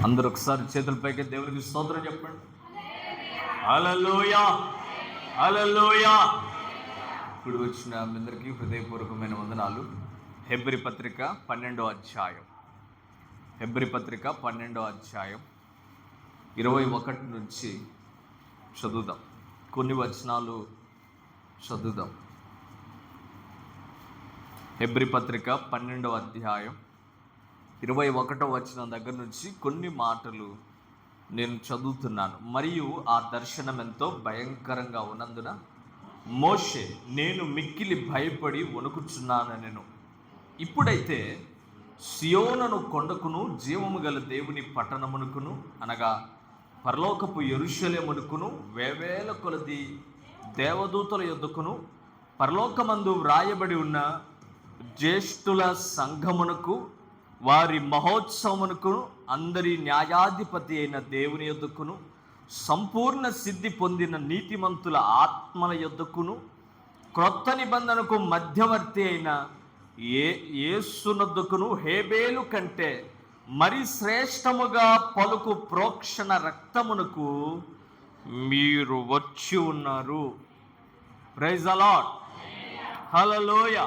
అందరూ ఒకసారి చేతులపైకి దేవునికి స్తోత్రం చెప్పండి. హల్లెలూయా, హల్లెలూయా. ఇప్పుడు వచ్చిన మీ అందరికీ హృదయపూర్వకమైన వందనాలు. హెబ్రీ పత్రిక 12వ అధ్యాయం, హెబ్రీ పత్రిక 12వ అధ్యాయం 21 నుంచి చదువుదాం. కొన్ని వచనాలు చదువుదాం. హెబ్రీ పత్రిక 12వ అధ్యాయం 21వ వచనం దగ్గర నుంచి కొన్ని మాటలు నేను చదువుతున్నాను. మరియు ఆ దర్శనం ఎంతో భయంకరంగా ఉన్నందున మోషే, నేను మిక్కిలి భయపడి వణుకుచున్నానెను. ఇప్పుడైతే సియోను కొండకును, జీవము గల దేవుని పట్టణమునకును, అనగా పరలోకపు యెరూషలేమునకును, వేవేల కొలది దేవదూతల యొద్దకును, పరలోకమందు వ్రాయబడి ఉన్న జ్యేష్ఠుల సంఘమునకు, వారి మహోత్సవమునకు, అందరి న్యాయాధిపతి అయిన దేవుని యొద్దకును, సంపూర్ణ సిద్ధి పొందిన నీతిమంతుల ఆత్మల యొద్దకును, క్రొత్త నిబంధనకు మధ్యవర్తి అయిన యేసునొద్దకును, హేబేలు కంటే మరి శ్రేష్టముగా పలుకు ప్రోక్షణ రక్తమునకు మీరు వచ్చి ఉన్నారు. ప్రైజ్ ది లార్డ్, హల్లెలూయా.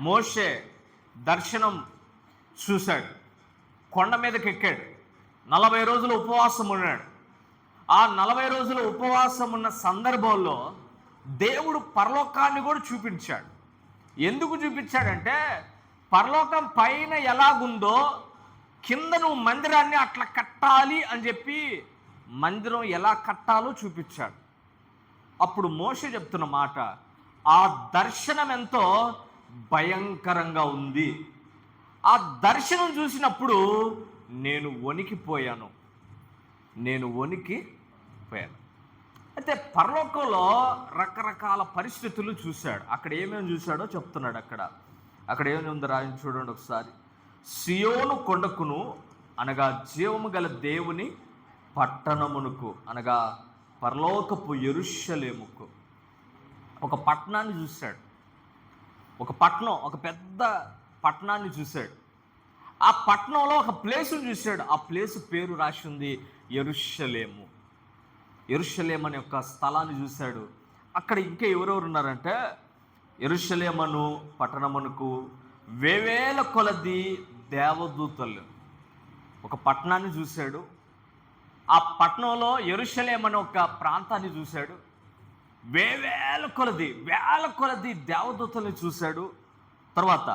మోషే దర్శనం చూశాడు, కొండ మీదకి ఎక్కాడు, 40 రోజులు ఉపవాసం ఉన్నాడు. ఆ 40 రోజులు ఉపవాసం ఉన్న సందర్భంలో దేవుడు పరలోకాన్ని కూడా చూపించాడు. ఎందుకు చూపించాడంటే, పరలోకం పైన ఎలాగుందో కింద నువ్వు మందిరాన్ని అట్లా కట్టాలి అని చెప్పి మందిరం ఎలా కట్టాలో చూపించాడు. అప్పుడు మోషే చెప్తున్న మాట, ఆ దర్శనం ఎంతో భయంకరంగా ఉంది. ఆ దర్శనం చూసినప్పుడు నేను వణికిపోయాను. అయితే పరలోకంలో రకరకాల పరిస్థితులు చూశాడు. అక్కడ ఏమేమి చూశాడో చెప్తున్నాడు. అక్కడ ఏమేమి ఉందో రాయని చూడండి ఒకసారి. సియోను కొండకును, అనగా జీవము గల దేవుని పట్టణమునకు, అనగా పరలోకపు యెరూషలేముకు. ఒక పట్టణాన్ని చూశాడు. ఒక పెద్ద పట్టణాన్ని చూశాడు. ఆ పట్టణంలో ఒక ప్లేసును చూశాడు. ఆ ప్లేసు పేరు రాసి ఉంది యెరూషలేము. యెరూషలేము అనే ఒక స్థలాన్ని చూశాడు. అక్కడ ఇంకా ఎవరెవరు ఉన్నారంటే, యెరూషలేమును పట్టణమునకు వేవేల కొలది దేవదూతలు. ఒక పట్టణాన్ని చూశాడు. ఆ పట్టణంలో యెరూషలేము అనే ఒక ప్రాంతాన్ని చూశాడు. వేల కొలది దేవదూతల్ని చూశాడు. తర్వాత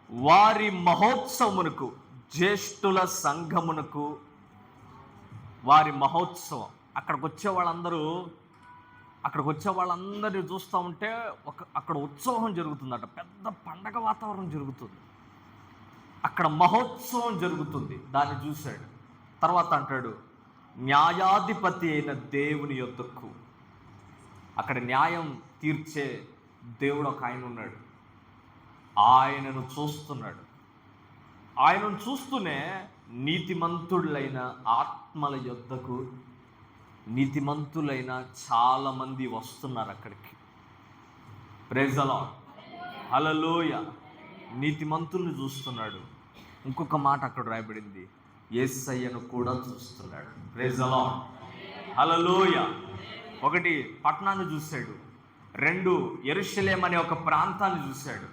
వారి మహోత్సవమునకు, జ్యేష్ఠుల సంఘమునకు, వారి మహోత్సవం. అక్కడికి వచ్చే వాళ్ళందరినీ చూస్తూ ఉంటే అక్కడ ఉత్సవం జరుగుతుందట. పెద్ద పండగ వాతావరణం జరుగుతుంది. అక్కడ మహోత్సవం జరుగుతుంది. దాన్ని చూశాడు. తర్వాత అంటాడు, న్యాయాధిపతి అయిన దేవుని యొద్దకు. అక్కడ న్యాయం తీర్చే దేవుడు ఒక ఆయన ఉన్నాడు. ఆయనను చూస్తున్నాడు. ఆయనను చూస్తూనే నీతిమంతులైన ఆత్మల యొద్దకు, నీతిమంతులైన చాలామంది వస్తున్నారు అక్కడికి. ప్రైజ్ ది లార్డ్, హల్లెలూయా. నీతిమంతుల్ని చూస్తున్నాడు. ఇంకొక మాట అక్కడ రాయబడింది, యేసయ్యను కూడా చూస్తున్నాడు. ప్రైజ్ ది లార్డ్, హల్లెలూయా. 1 పట్టణాన్ని చూశాడు. 2 యెరూషలేము అనే ఒక ప్రాంతాన్ని చూశాడు.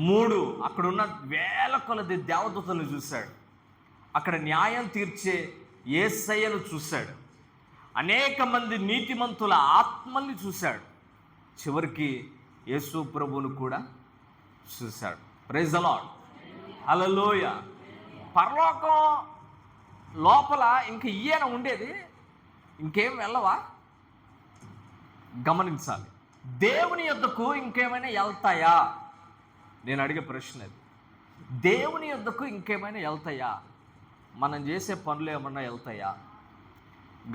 3 అక్కడున్న వేల కొలది దేవదూతలను చూశాడు. అక్కడ న్యాయం తీర్చే యేసయ్యను చూశాడు. అనేక మంది నీతిమంతుల ఆత్మల్ని చూశాడు. చివరికి యేసు ప్రభువును కూడా చూశాడు. ప్రైజ్ ది లార్డ్, హల్లెలూయా. పరలోకం లోపల ఇంక ఈయన ఉండేది, ఇంకేం వెళ్ళవా? గమనించాలి. దేవుని యొద్దకు ఇంకేమైనా వెళ్తాయా? నేను అడిగే ప్రశ్న అది. దేవుని యొద్దకు ఇంకేమైనా వెళ్తాయా? మనం చేసే పనులు ఏమన్నా వెళ్తాయా?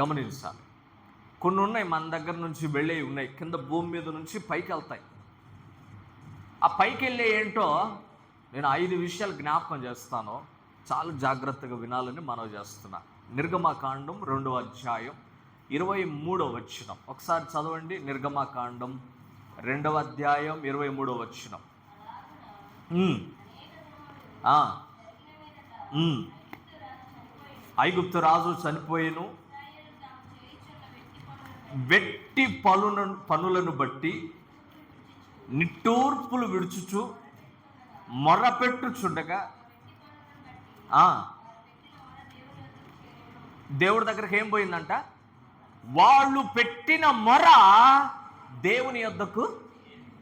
గమనించాలి. కొన్ని ఉన్నాయి మన దగ్గర నుంచి వెళ్ళే ఉన్నాయి, కింద భూమి మీద నుంచి పైకి వెళ్తాయి. ఆ పైకి వెళ్ళే ఏంటో నేను 5 విషయాలు జ్ఞాపకం చేస్తాను. చాలా జాగ్రత్తగా వినాలని మనవి చేస్తున్నా. నిర్గమకాండం 2వ అధ్యాయం 23వ వచనం ఒకసారి చదవండి. నిర్గమకాండం 2వ అధ్యాయం 23వ వచనం. ఐగుప్తు రాజు చనిపోయిను, వెట్టి పనులను బట్టి నిట్టూర్పులు విడుచుచు మొర్రపెట్టుచుండగా దేవుడి దగ్గరికి ఏం పోయిందంట? వాళ్ళు పెట్టిన మొర దేవుని యొద్దకు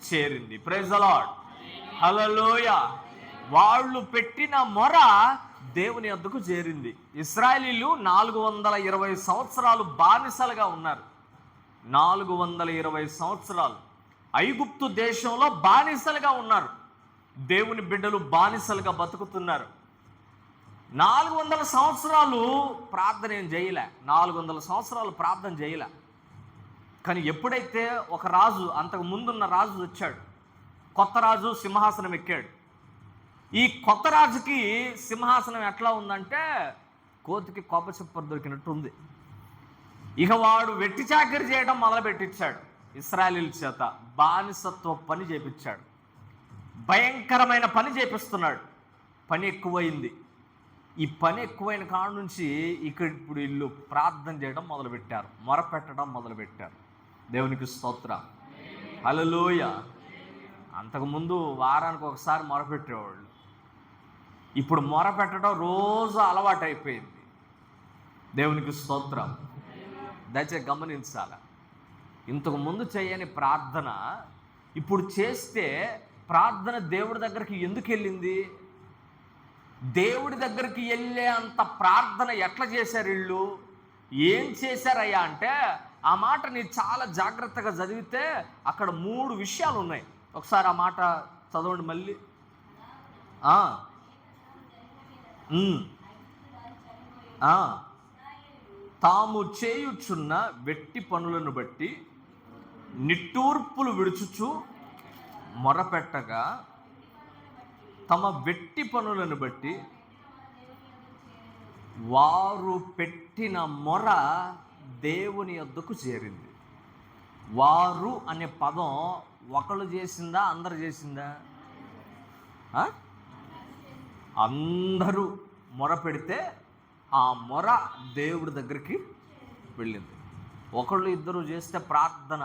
చేరింది. ప్రైజ్ ది లార్డ్, హల్లెలూయా. వాళ్ళు పెట్టిన మొర దేవుని యొద్దకు చేరింది. ఇశ్రాయేలీయులు 420 సంవత్సరాలు బానిసలుగా ఉన్నారు. 420 సంవత్సరాలు ఐగుప్తు దేశంలో బానిసలుగా ఉన్నారు. దేవుని బిడ్డలు బానిసలుగా బతుకుతున్నారు. 400 సంవత్సరాలు ప్రార్థన ఏం చేయలే. 400 సంవత్సరాలు ప్రార్థన చేయలే. కానీ ఎప్పుడైతే ఒక రాజు, అంతకు ముందున్న రాజు వచ్చాడు, కొత్త రాజు సింహాసనం ఎక్కాడు. ఈ కొత్త రాజుకి సింహాసనం ఎట్లా ఉందంటే కోతికి కోప చెప్పరు దొరికినట్టు ఉంది. ఇక వాడు వెట్టి చాకరీ చేయడం మొదలుపెట్టించాడు. ఇశ్రాయేలీయుల చేత బానిసత్వ పని చేపించాడు. భయంకరమైన పని చేపిస్తున్నాడు. పని ఎక్కువైంది. ఈ పని ఎక్కువైన కాడ నుంచి ఇప్పుడు వీళ్ళు ప్రార్థన చేయడం మొదలుపెట్టారు, మొరపెట్టడం మొదలుపెట్టారు. దేవునికి స్తోత్రం, హల్లెలూయా. అంతకుముందు వారానికి ఒకసారి మొరపెట్టేవాళ్ళు. ఇప్పుడు మొరపెట్టడం రోజు అలవాటు అయిపోయింది. దేవునికి స్తోత్రం. దయచేసి గమనించాలి. ఇంతకుముందు చేయని ప్రార్థన ఇప్పుడు చేస్తే ప్రార్థన దేవుడి దగ్గరికి ఎందుకు వెళ్ళింది? దేవుడి దగ్గరికి వెళ్ళే అంత ప్రార్థన ఎట్లా చేశారు వీళ్ళు? ఏం చేశారయ్యా అంటే, ఆ మాట నీ చాలా జాగ్రత్తగా చదివితే అక్కడ 3 విషయాలు ఉన్నాయి. ఒకసారి ఆ మాట చదవండి మళ్ళీ. తాము చేయుచున్న వెట్టి పనులను బట్టి నిట్టూర్పులు విడుచుచు మొరపెట్టగా, తమ వెట్టి పనులను బట్టి వారు పెట్టిన మొర దేవుని యొద్దకు చేరింది. వారు అనే పదం ఒకళ్ళు చేసిందా, అందరు చేసిందా? అందరూ మొర పెడితే ఆ మొర దేవుడి దగ్గరికి వెళ్ళింది. ఒకళ్ళు ఇద్దరు చేస్తే ప్రార్థన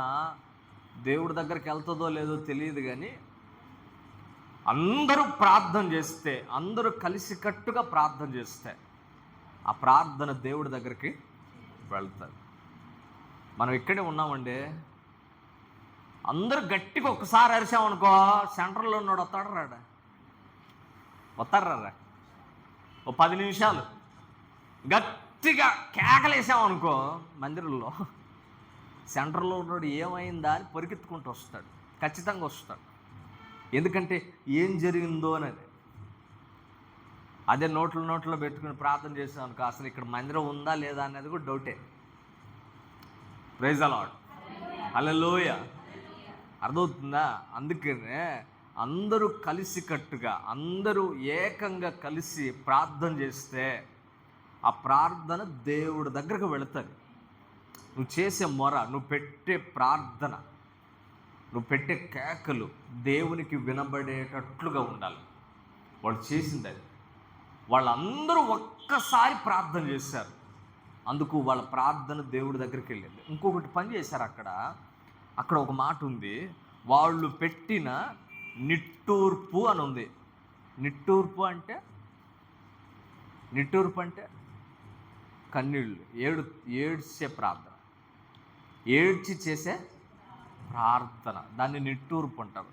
దేవుడి దగ్గరికి వెళ్తుందో లేదో తెలియదు, కానీ అందరూ ప్రార్థన చేస్తే, అందరూ కలిసికట్టుగా ప్రార్థన చేస్తే ఆ ప్రార్థన దేవుడి దగ్గరికి వెళ్తుంది. మనం ఇక్కడే ఉన్నామండి. అందరూ గట్టిగా ఒక్కసారి అరిచామనుకో, సెంటర్లో ఉన్నాడు వస్తాడు రాడా? వస్తారా? ఓ 10 నిమిషాలు గట్టిగా కేకలేసామనుకో, మందిరంలో సెంటర్లో ఉన్నాడు ఏమైందా అని పరిగెత్తుకుంటూ వస్తాడు. ఖచ్చితంగా వస్తాడు. ఎందుకంటే ఏం జరిగిందో అనేది. అదే నోట్లో పెట్టుకుని ప్రార్థన చేసాం అనుకో, అసలు ఇక్కడ మందిరం ఉందా లేదా అనేది కూడా డౌటే. ప్రైజ్ ది లార్డ్, హల్లెలూయా. అర్థమవుతుందా? అందుకనే అందరూ కలిసికట్టుగా, అందరూ ఏకంగా కలిసి ప్రార్థన చేస్తే ఆ ప్రార్థన దేవుడి దగ్గరకు వెళుతుంది. నువ్వు చేసే మొర, నువ్వు పెట్టే ప్రార్థన, నువ్వు పెట్టే కేకలు దేవునికి వినబడేటట్లుగా ఉండాలి. వాళ్ళు చేసింది అది. వాళ్ళందరూ ఒక్కసారి ప్రార్థన చేశారు. అందుకు వాళ్ళ ప్రార్థన దేవుడి దగ్గరికి వెళ్ళింది. ఇంకొకటి పని చేశారు అక్కడ ఒక మాట ఉంది, వాళ్ళు పెట్టిన నిట్టూర్పు అని ఉంది. నిట్టూర్పు అంటే కన్నీళ్ళు, ఏడ్చే ప్రార్థన, ఏడ్చి చేసే ప్రార్థన, దాన్ని నిట్టూర్పు అంటారు.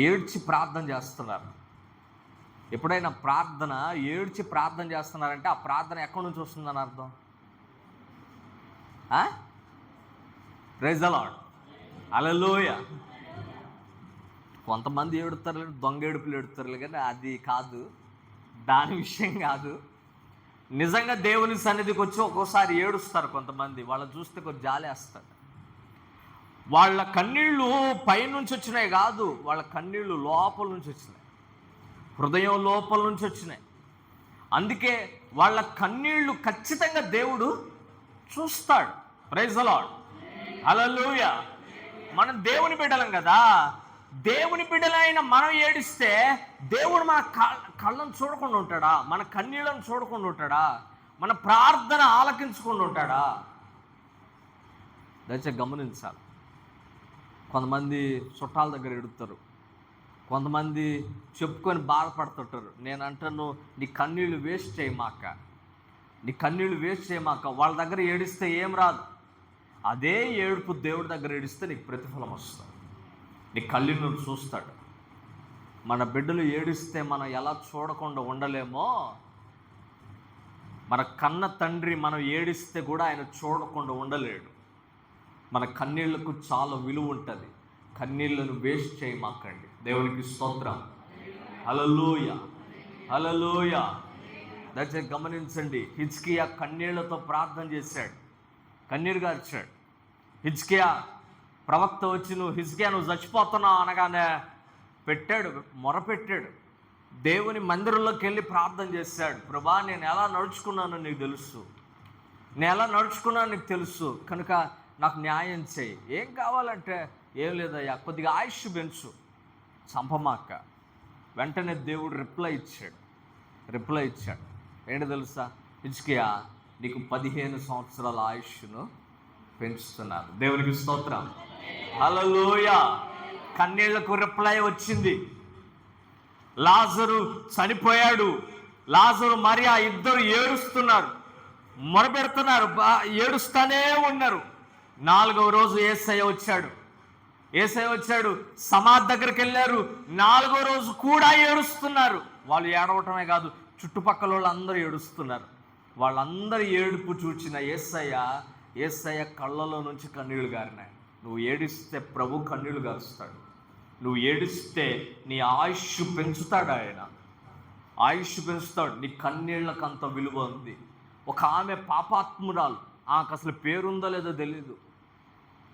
ఏడ్చి ప్రార్థన చేస్తున్నారు. ఎప్పుడైనా ప్రార్థన ఏడ్చి ప్రార్థన చేస్తున్నారంటే ఆ ప్రార్థన ఎక్కడి నుంచి వస్తుందని అర్థం. ప్రైజ్ ది లార్డ్, హల్లెలూయా. కొంతమంది ఏడుతారు, దొంగ ఏడుపులు ఏడుతారు, కానీ అది కాదు, దాని విషయం కాదు. నిజంగా దేవుని సన్నిధికి వచ్చి ఒక్కోసారి ఏడుస్తారు కొంతమంది. వాళ్ళని చూస్తే కొంచెం జాలేస్తారు. వాళ్ళ కన్నీళ్ళు పైనుంచి వచ్చినాయి కాదు, వాళ్ళ కన్నీళ్ళు లోపల నుంచి వచ్చినాయి, హృదయం లోపల నుంచి వచ్చినాయి. అందుకే వాళ్ళ కన్నీళ్లు ఖచ్చితంగా దేవుడు చూస్తాడు. ప్రైజ్ ది లార్డ్, హల్లెలూయా. మనం దేవుని బిడ్డలం కదా, దేవుని బిడ్డలైన మనం ఏడిస్తే దేవుడు మన కళ్ళను చూడకుండా ఉంటాడా? మన కన్నీళ్ళను చూడకుండా ఉంటాడా? మన ప్రార్థన ఆలకించకుండా ఉంటాడా? దయచేసి గమనించాలి. కొంతమంది చుట్టాల దగ్గర ఎడుతారు, కొంతమంది చెప్పుకొని బాధపడుతుంటారు. నేను అంటాను, నీ కన్నీళ్ళు వేస్ట్ చేయమాక, నీ కన్నీళ్ళు వేస్ట్ చేయమాక. వాళ్ళ దగ్గర ఏడిస్తే ఏం రాదు. అదే ఏడుపు దేవుడి దగ్గర ఏడిస్తే నీకు ప్రతిఫలం వస్తుంది. నీ కళ్ళను చూస్తాడు. మన బిడ్డలు ఏడిస్తే మనం ఎలా చూడకుండా ఉండలేమో, మన కన్న తండ్రి మనం ఏడిస్తే కూడా ఆయన చూడకుండా ఉండలేడు. మన కన్నీళ్లకు చాలా విలువ ఉంటుంది. కన్నీళ్లను వేస్ట్ చేయమాకండి. దేవునికి స్తోత్రం. హల్లెలూయా, హల్లెలూయా. దయచేసి గమనించండి. హిజ్కియా కన్నీళ్లతో ప్రార్థన చేశాడు, కన్నీరు గార్చాడు. హిజ్కియా ప్రవక్త వచ్చి హిజ్కియా నువ్వు చచ్చిపోతున్నావు అనగానే పెట్టాడు, మొరపెట్టాడు. దేవుని మందిరంలోకి వెళ్ళి ప్రార్థన చేశాడు. ప్రభా, నేను ఎలా నడుచుకున్నానో నీకు తెలుసు, నేను ఎలా నడుచుకున్నానో నీకు తెలుసు, కనుక నాకు న్యాయం చేయి. ఏం కావాలంటే, ఏం లేదయ్యా, కొద్దిగా ఆయుష్ పెంచు, చంపమాక. వెంటనే దేవుడు రిప్లై ఇచ్చాడు. ఏంటి తెలుసా? హిజ్కియా, నీకు 15 సంవత్సరాల ఆయుష్ను పెంచుతున్నారు. దేవునికి స్తోత్రం. హల్లెలూయా. కన్నీళ్లకు రిప్లై వచ్చింది. లాజరు చనిపోయాడు. లాజరు మరియా ఇద్దరు ఏడుస్తున్నారు, మొరపెడుతున్నారు, ఏడుస్తూనే ఉన్నారు. 4వ రోజు యేసయ్య వచ్చాడు. సమాధి దగ్గరికి వెళ్ళారు. 4వ రోజు కూడా ఏడుస్తున్నారు. వాళ్ళు ఏడవటమే కాదు, చుట్టుపక్కల వాళ్ళు అందరూ ఏడుస్తున్నారు. వాళ్ళందరూ ఏడుపు చూచిన యేసయ్య కళ్ళలో నుంచి కన్నీళ్లు గారినాయి. నువ్వు ఏడిస్తే ప్రభు కన్నీళ్లు గారుస్తాడు. నువ్వు ఏడిస్తే నీ ఆయుష్ పెంచుతాడు. ఆయన ఆయుష్ పెంచుతాడు. నీ కన్నీళ్లకు అంత విలువ ఉంది. ఒక ఆమె పాపాత్మురాలు, ఆమెకు అసలు పేరుందో లేదో తెలీదు.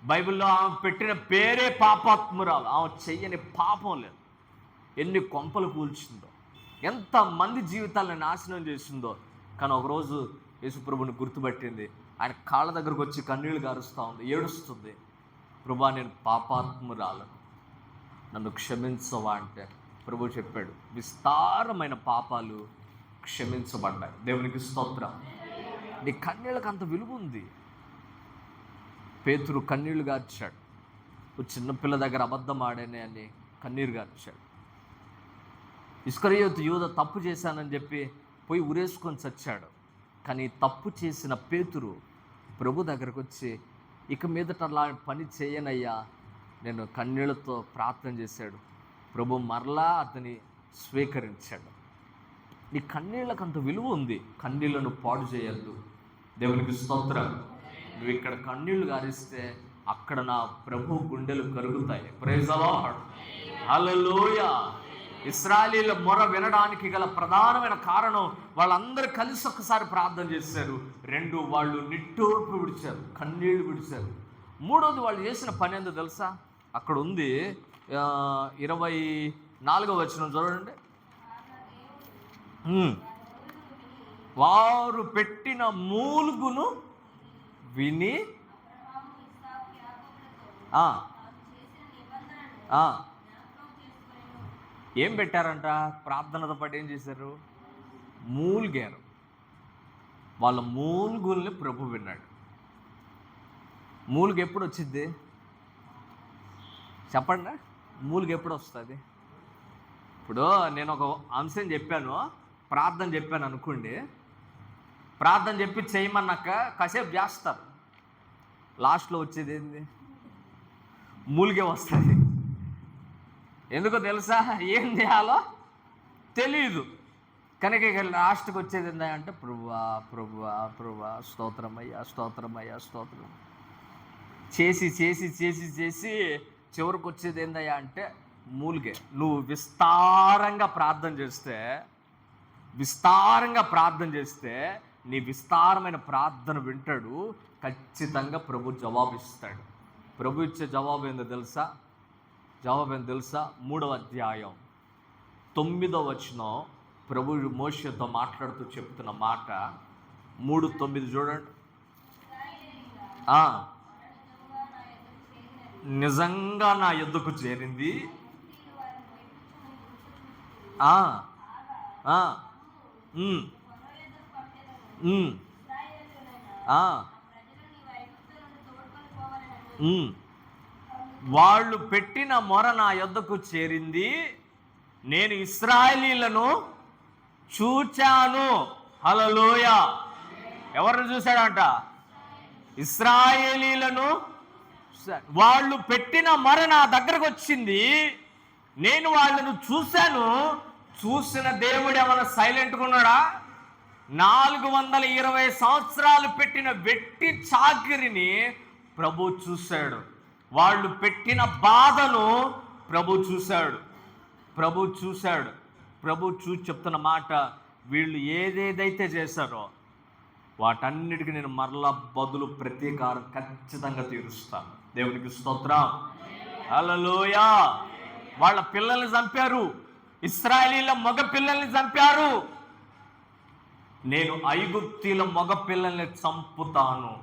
బైబిల్లో ఆమె పెట్టిన పేరే పాపాత్మురాలు. ఆమె చెయ్యని పాపం లేదు. ఎన్ని కొంపలు కూల్చిందో, ఎంతమంది జీవితాలను నాశనం చేసిందో. కానీ ఒకరోజు యేసుప్రభుని గుర్తుపట్టింది. ఆయన కాళ్ళ దగ్గరకు వచ్చి కన్నీళ్లు గారుస్తూ ఉంది, ఏడుస్తుంది. ప్రభా, నేను పాపాత్మురాలను, నన్ను క్షమించవా అంటే ప్రభు చెప్పాడు, విస్తారమైన పాపాలు క్షమించబడ్డాయి. దేవునికి స్తోత్రం. నీ కన్నీళ్ళకు అంత విలువ ఉంది. పేతురు కన్నీళ్లు గార్చాడు. ఓ చిన్నపిల్ల దగ్గర అబద్ధం ఆడానే అని కన్నీరు గార్చాడు. ఇస్కరియోతు యూదా తప్పు చేశానని చెప్పి పోయి ఉరేసుకొని చచ్చాడు. కానీ తప్పు చేసిన పేతురు ప్రభు దగ్గరకు వచ్చి, ఇక మీదట అలా పని చేయనయ్యా, నేను కన్నీళ్లతో ప్రార్థన చేశాడు. ప్రభు మరలా అతని స్వీకరించాడు. నీ కన్నీళ్ళకు అంత విలువ ఉంది. కన్నీళ్లను పాడు చేయొద్దు. దేవునికి స్తోత్రం. నువ్వు ఇక్కడ కన్నీళ్లు గారిస్తే అక్కడ నా ప్రభు గుండెలు కరుగుతాయి. Praise the lord. హల్లెలూయా. ఇశ్రాయేలీయుల మొర వినడానికి గల ప్రధానమైన కారణం, వాళ్ళందరూ కలిసి ఒక్కసారి ప్రార్థన చేశారు. 2, వాళ్ళు నిట్టూర్పు విడిచారు, కన్నీళ్లు విడిచారు. 3వది వాళ్ళు చేసిన పని ఏందో తెలుసా? అక్కడ ఉంది, 24వ వచనం చూడండి. వారు పెట్టిన మూలుగును విని ఏం పెట్టారంట? ప్రార్థనతో పాటు ఏం చేశారు? మూల్గారు. వాళ్ళ మూలుగుల్ని ప్రభు విన్నాడు. మూలుగు ఎప్పుడు వచ్చింది చెప్పండి? మూలుగు ఎప్పుడు వస్తుంది? ఇప్పుడు నేను ఒక అంశం చెప్పాను, ప్రార్థన చెప్పాను అనుకోండి. ప్రార్థన చెప్పి చేయమన్నాక కాసేపు చేస్తారు. లాస్ట్లో వచ్చేది ఏంది? మూలిగే వస్తుంది. ఎందుకో తెలుసా? ఏం చేయాలో తెలీదు. కనుక ఇక లాస్ట్కి వచ్చేది ఏంటంటే ప్రభువా ప్రభువా ప్రభువా, స్తోత్రమయ్యా స్తోత్రమయ్యా స్తోత్రం చేసి చేసి చేసి చేసి చివరికి వచ్చేది ఏందయ్యా అంటే మూలిగే. నువ్వు విస్తారంగా ప్రార్థన చేస్తే నీ విస్తారమైన ప్రార్థన వింటాడు. ఖచ్చితంగా ప్రభు జవాబిస్తాడు. ప్రభు ఇచ్చే జవాబు ఏందో తెలుసా? 3వ అధ్యాయం 9వ వచనం ప్రభు మోషేతో మాట్లాడుతూ చెప్తున్న మాట. 3:9 చూడండి. నిజంగా నా యొద్దకు చేరింది, ఆ, ఆ, ఉమ్, ఉమ్, ఆ, ఉమ్. వాళ్ళు పెట్టిన మొర నా యొద్దకు చేరింది, నేను ఇశ్రాయేలీయులను చూచాను. హల్లెలూయా. ఎవరిని చూశాడంట? ఇశ్రాయేలీయులను. వాళ్ళు పెట్టిన మొర నా దగ్గరకు వచ్చింది, నేను వాళ్ళను చూశాను. చూసిన దేవుడు ఏమైనా సైలెంట్గా ఉన్నాడా? 420 సంవత్సరాలు పెట్టిన వెట్టి చాకిరిని ప్రభు చూశాడు. వాళ్ళు పెట్టిన బాధను ప్రభు చూశాడు. ప్రభు చూసి చెప్తున్న మాట, వీళ్ళు ఏదేదైతే చేశారో వాటన్నిటికీ నేను మరలా బదులు ప్రతీకారం ఖచ్చితంగా తీరుస్తాను. దేవునికి స్తోత్రం. హల్లెలూయా. వాళ్ళ పిల్లల్ని చంపారు, ఇశ్రాయేలీయుల మగ పిల్లల్ని చంపారు. నేను ఐగుప్తీయుల మగ పిల్లల్ని చంపుతాను.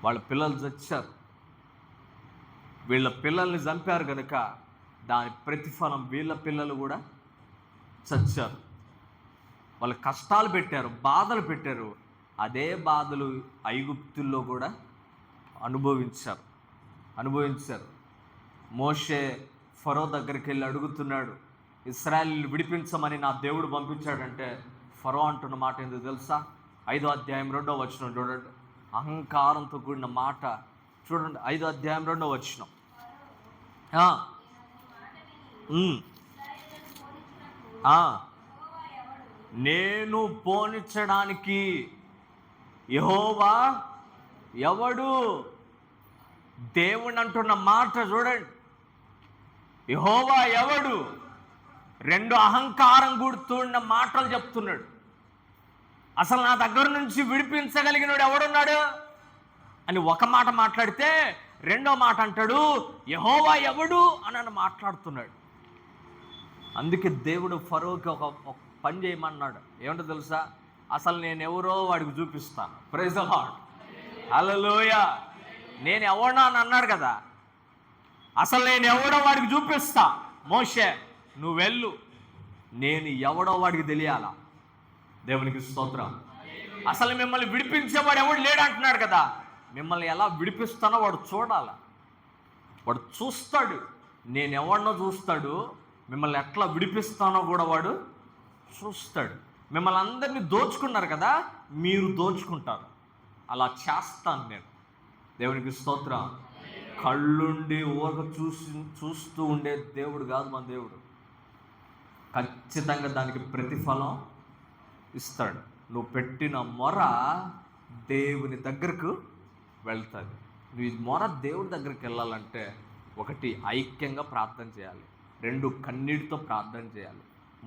వాళ్ళ పిల్లలు చచ్చారు, వీళ్ళ పిల్లల్ని చంపారు కనుక దాని ప్రతిఫలం వీళ్ళ పిల్లలు కూడా చచ్చారు. వాళ్ళు కష్టాలు పెట్టారు, బాధలు పెట్టారు. అదే బాధలు ఐగుప్తుల్లో కూడా అనుభవించారు. మోషే ఫరో దగ్గరికి వెళ్ళి అడుగుతున్నాడు, ఇశ్రాయేలును విడిపించమని నా దేవుడు పంపించాడంటే ఫరో అంటున్న మాట ఏందో తెలుసా? 5వ అధ్యాయం 2వ వచనం చూడండి. అహంకారంతో కూడిన మాట చూడండి. 5వ అధ్యాయం 2వ వచనం. నేను పోనిచ్చడానికి యెహోవా ఎవడు? దేవుడు అంటున్న మాట చూడండి. యెహోవా ఎవడు? 2 అహంకారం కూడుతున్న మాటలు చెప్తున్నాడు. అసలు నా దగ్గర నుంచి విడిపించగలిగినోడు ఎవడున్నాడు అని ఒక మాట మాట్లాడితే, రెండో మాట అంటాడు యెహోవా ఎవడు అని మాట్లాడుతున్నాడు. అందుకే దేవుడు ఫరోకి ఒక పని చేయమన్నాడు. ఏమంటో తెలుసా? అసలు నేను ఎవరో వాడికి చూపిస్తాను. Praise the lord. హల్లెలూయా. నేను ఎవడో అని అన్నాడు కదా, అసలు నేను ఎవడో వాడికి చూపిస్తా. మోషే నువ్వు వెళ్ళు, నేను ఎవడో వాడికి తెలియాలా. దేవునికి స్తోత్రం. అసలు మిమ్మల్ని విడిపించేవాడు ఎవడు లేడు అంటున్నాడు కదా, మిమ్మల్ని ఎలా విడిపిస్తానో వాడు చూడాల. వాడు చూస్తాడు, నేను ఎవరినో చూస్తాడు. మిమ్మల్ని ఎట్లా విడిపిస్తానో కూడా వాడు చూస్తాడు. మిమ్మల్ని అందరినీ దోచుకున్నారు కదా, మీరు దోచుకుంటారు. అలా చేస్తాను నేను. దేవునికి స్తోత్రం. కళ్ళుండి చూస్తూ ఉండే దేవుడు కాదు మన దేవుడు. ఖచ్చితంగా దానికి ప్రతిఫలం ఇస్తాడు. నువ్వు పెట్టిన మొర దేవుని దగ్గరకు వెళ్తుంది. నువ్వు ఈ మొర దేవుడి దగ్గరికి వెళ్ళాలంటే 1 ఐక్యంగా ప్రార్థన చేయాలి, 2 కన్నీటితో ప్రార్థన చేయాలి,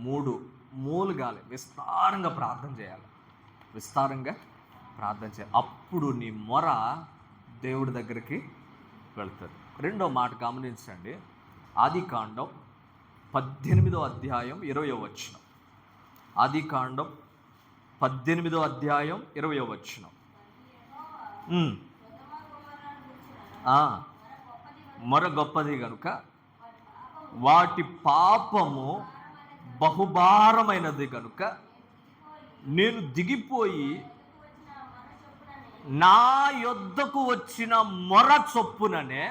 3 మూలుగాలి విస్తారంగా ప్రార్థన చేయాలి. అప్పుడు నీ మొర దేవుడి దగ్గరికి వెళ్తుంది. రెండో మాట గమనించండి. ఆదికాండం 18వ అధ్యాయం 20వ వచనం. ఆదికాండం 18వ అధ్యాయం 20వ వచనం. మొర గొప్పది కనుక వాటి పాపము బహుభారమైనది కనుక నేను దిగిపోయి నా యొద్దకు వచ్చిన మొర చొప్పుననే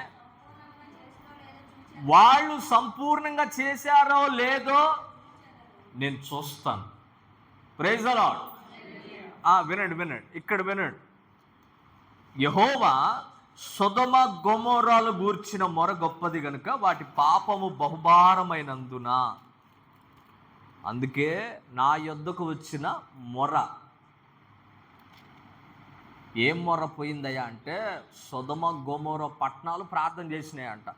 వాళ్ళు సంపూర్ణంగా చేశారో లేదో నేను చూస్తాను. Praise the Lord. వినండి, ఇక్కడ వినండి. యెహోవా సొదొమ గొమొర్రాలు గూర్చిన మొర గొప్పది కనుక వాటి పాపము బహుభారమైనందున, అందుకే నా యొద్దకు వచ్చిన మొర. ఏం మొర పోయిందయ్యా అంటే, సొదొమ గొమొర్రా పట్టణాలు ప్రార్థన చేసినాయంట.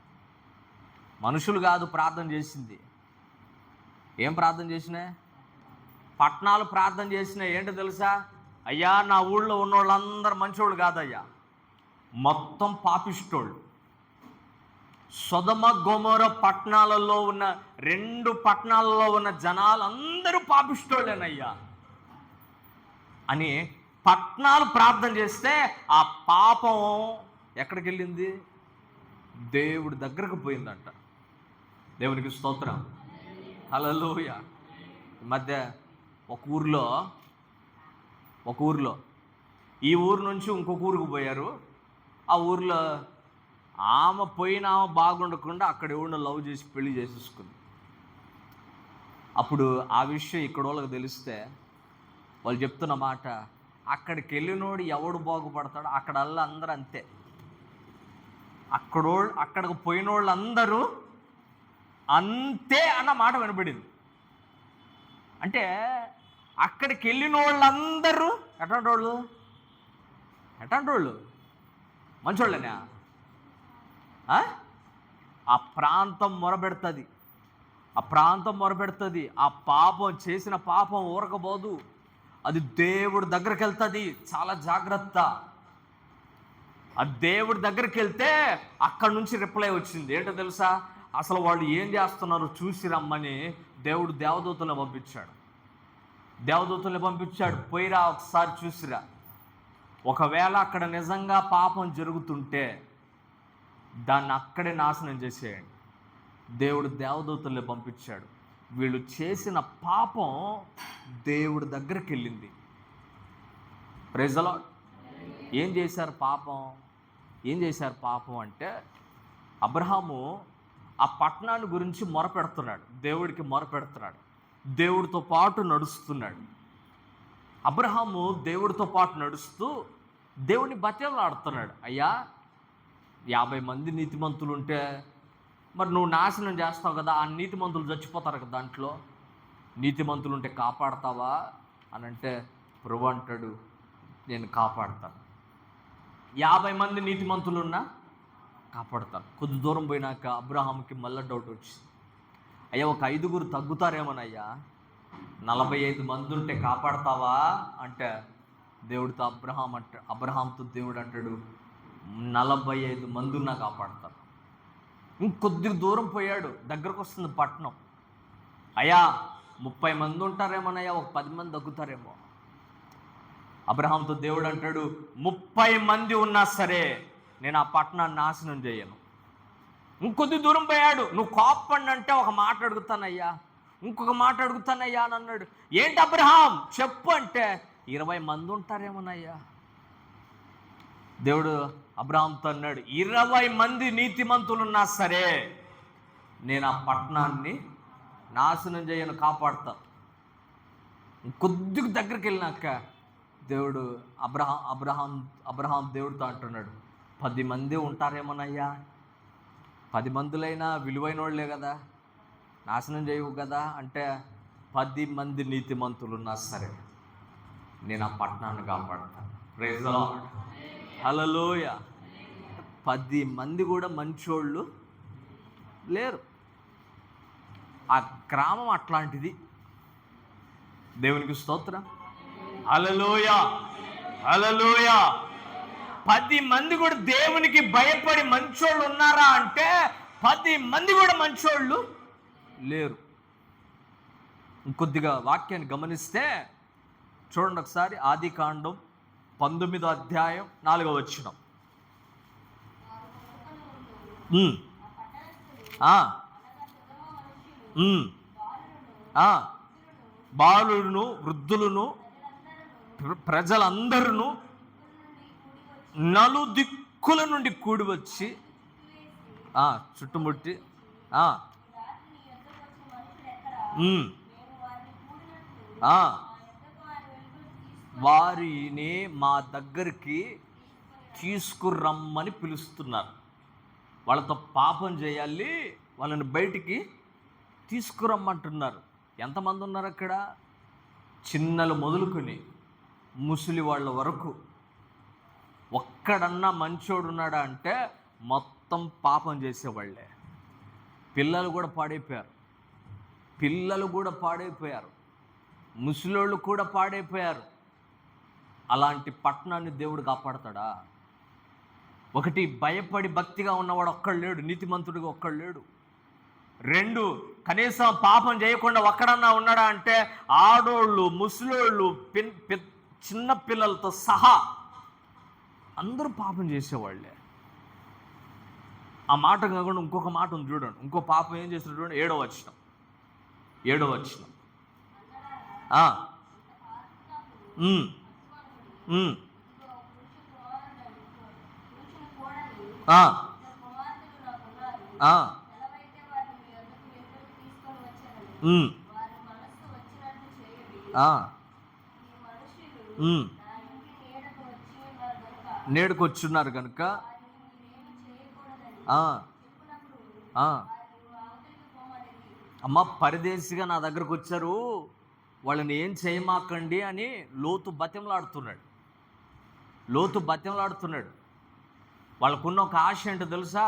మనుషులు కాదు ప్రార్థన చేసింది. ఏం ప్రార్థన చేసినాయి? పట్టణాలు ప్రార్థన చేసినాయి. ఏంటో తెలుసా? అయ్యా నా ఊళ్ళో ఉన్న వాళ్ళందరూ మంచోళ్ళు కాదయ్యా, మొత్తం పాపిష్టోళ్ళు. సొదొమ గొమొర్రా పట్టణాలలో ఉన్న 2 పట్టణాలలో ఉన్న జనాలు అందరూ పాపిష్టోళ్ళేనయ్యా అని పట్టణాలు ప్రార్థన చేస్తే ఆ పాపం ఎక్కడికి వెళ్ళింది? దేవుడి దగ్గరకు పోయిందంట. దేవునికి స్తోత్రం. హల్లెలూయా. ఈ మధ్య ఒక ఊర్లో ఈ ఊరు నుంచి ఇంకొక ఊరికి పోయారు. ఆ ఊర్లో ఆమె బాగుండకుండా అక్కడ ఎవరినో లవ్ చేసి పెళ్లి చేసేసుకుంది. అప్పుడు ఆ విషయం ఇక్కడ వాళ్ళకి తెలిస్తే వాళ్ళు చెప్తున్న మాట, అక్కడికి వెళ్ళినోడు ఎవడు బాగుపడతాడో అక్కడల్లా అందరూ అంతే, అక్కడికి పోయినోళ్ళు అందరూ అంతే అన్న మాట వినబడింది. అంటే అక్కడికి వెళ్ళిన వాళ్ళందరూ ఎట్లాంటి వాళ్ళు మంచోళ్ళేనా? ఆ ప్రాంతం మొరబెడుతుంది, ఆ పాపం చేసిన పాపం ఊరకపోదు, అది దేవుడి దగ్గరికి వెళ్తుంది. చాలా జాగ్రత్త. ఆ దేవుడి దగ్గరికి వెళ్తే అక్కడి నుంచి రిప్లై వచ్చింది. ఏంటో తెలుసా? అసలు వాళ్ళు ఏం చేస్తున్నారో చూసి రమ్మని దేవుడు దేవదూతలను పంపించాడు. పోయిరా ఒకసారి చూసిరా. ఒకవేళ అక్కడ నిజంగా పాపం జరుగుతుంటే దాన్ని అక్కడే నాశనం చేసేయండి. దేవుడు దేవదూతల్ని పంపించాడు. వీళ్ళు చేసిన పాపం దేవుడి దగ్గరికి వెళ్ళింది. Praise the Lord. ఏం చేశారు పాపం అంటే, అబ్రహాము ఆ పట్టణాన్ని గురించి మొరపెడుతున్నాడు, దేవుడికి మొరపెడుతున్నాడు, దేవుడితో పాటు నడుస్తున్నాడు. అబ్రహాము దేవుడితో పాటు నడుస్తూ దేవుడిని బతిలాడుతున్నాడు. అయ్యా, 50 మంది నీతిమంతులు ఉంటే మరి నువ్వు నాశనం చేస్తావు కదా, ఆ నీతిమంతులు చచ్చిపోతారు కదా, దాంట్లో నీతిమంతులు ఉంటే కాపాడతావా అని అంటే ప్రభు అంటాడు, నేను కాపాడతాను. 50 మంది నీతిమంతులున్నా కాపాడతాను. కొద్ది దూరం పోయినాక అబ్రహాంకి మళ్ళీ డౌట్ వచ్చింది. అయ్యా, ఒక 5 తగ్గుతారేమోనయ్యా, 45 మంది ఉంటే కాపాడతావా అంటే దేవుడితో అబ్రహాంతో దేవుడు అంటాడు, 45 మంది ఉన్నా కాపాడతాను. ఇంకొద్ది దూరం పోయాడు, దగ్గరకు వస్తుంది పట్టణం. అయ్యా, 30 మంది ఉంటారేమోనయ్యా, ఒక 10 మంది తగ్గుతారేమో. అబ్రహాంతో దేవుడు అంటాడు, 30 మంది ఉన్నా సరే నేను ఆ పట్టణాన్ని నాశనం చేయను. ఇంకొద్ది దూరం పోయాడు, నువ్వు కోప్పండి అంటే ఒక మాట అడుగుతానయ్యా, ఇంకొక మాట అడుగుతానయ్యా అని అన్నాడు. ఏంటి అబ్రహాం చెప్పు అంటే 20 మంది ఉంటారేమోనయ్యా. దేవుడు అబ్రహాంతో అన్నాడు, 20 మంది నీతిమంతులు ఉన్నా సరే నేను ఆ పట్టణాన్ని నాశనం చేయను, కాపాడుతాను. కొద్దిగా దగ్గరికి వెళ్ళినాక దేవుడు అబ్రహాం దేవుడితో అంటున్నాడు, 10 మంది ఉంటారేమోనయ్యా, 10 మందులైనా విలువైన వాళ్ళే కదా, నాశనం చేయవు కదా అంటే 10 మంది నీతిమంతులు ఉన్నా సరే నేను ఆ పట్టణాన్ని కాపాడతాను. Praise the lord. హల్లెలూయా. 10 మంది కూడా మంచోళ్ళు లేరు. ఆ గ్రామం అట్లాంటిది. దేవునికి స్తోత్రం. హల్లెలూయా, హల్లెలూయా. 10 మంది కూడా దేవునికి భయపడి మంచోళ్ళు ఉన్నారా అంటే 10 మంది కూడా మంచోళ్ళు లేరు. ఇంకొద్దిగా వాక్యాన్ని గమనిస్తే చూడండి ఒకసారి, ఆదికాండం 19వ అధ్యాయం 4వ వచనం. బాలులను వృద్ధులను ప్రజలందరూ నలుదిక్కుల నుండి కూడి వచ్చి చుట్టుముట్టి వారిని మా దగ్గరికి తీసుకురమ్మని పిలుస్తున్నారు. వాళ్ళతో పాపం చేయాలి, వాళ్ళని బయటికి తీసుకురమ్మంటున్నారు. ఎంతమంది ఉన్నారు అక్కడ? చిన్నలు మొదలుకొని ముసలి వాళ్ళ వరకు. ఒక్కడన్నా మంచోడు ఉన్నాడా అంటే మొత్తం పాపం చేసేవాళ్ళే. పిల్లలు కూడా పాడైపోయారు, ముసలోళ్ళు కూడా పాడైపోయారు. అలాంటి పట్టణాన్ని దేవుడు కాపాడతాడా? ఒకటి, భయపడి భక్తిగా ఉన్నవాడు ఒక్కడు లేడు, నీతిమంతుడిగా ఒక్కడు లేడు. 2, కనీసం పాపం చేయకుండా ఒక్కడన్నా ఉన్నాడా అంటే ఆడోళ్ళు, ముసలోళ్ళు, చిన్న పిల్లలతో సహా అందరూ పాపం చేసేవాళ్ళే. ఆ మాట కాకుండా ఇంకొక మాట ఉంది చూడండి. ఇంకో పాపం ఏం చేసిన చూడండి, 7వ వచనం. 7వ వచనం. ఆ, ఉమ్, ఉమ్, ఆ, ఆ, ఉమ్, ఆ, ఉమ్. నేడుకొచ్చున్నారు కనుక ఆ, ఆ, అమ్మ పరదేశిగా నా దగ్గరకు వచ్చారు, వాళ్ళని ఏం చేయమాకండి అని లోతు బతిమలాడుతున్నాడు. వాళ్ళకున్న ఒక ఆశ ఏంటో తెలుసా?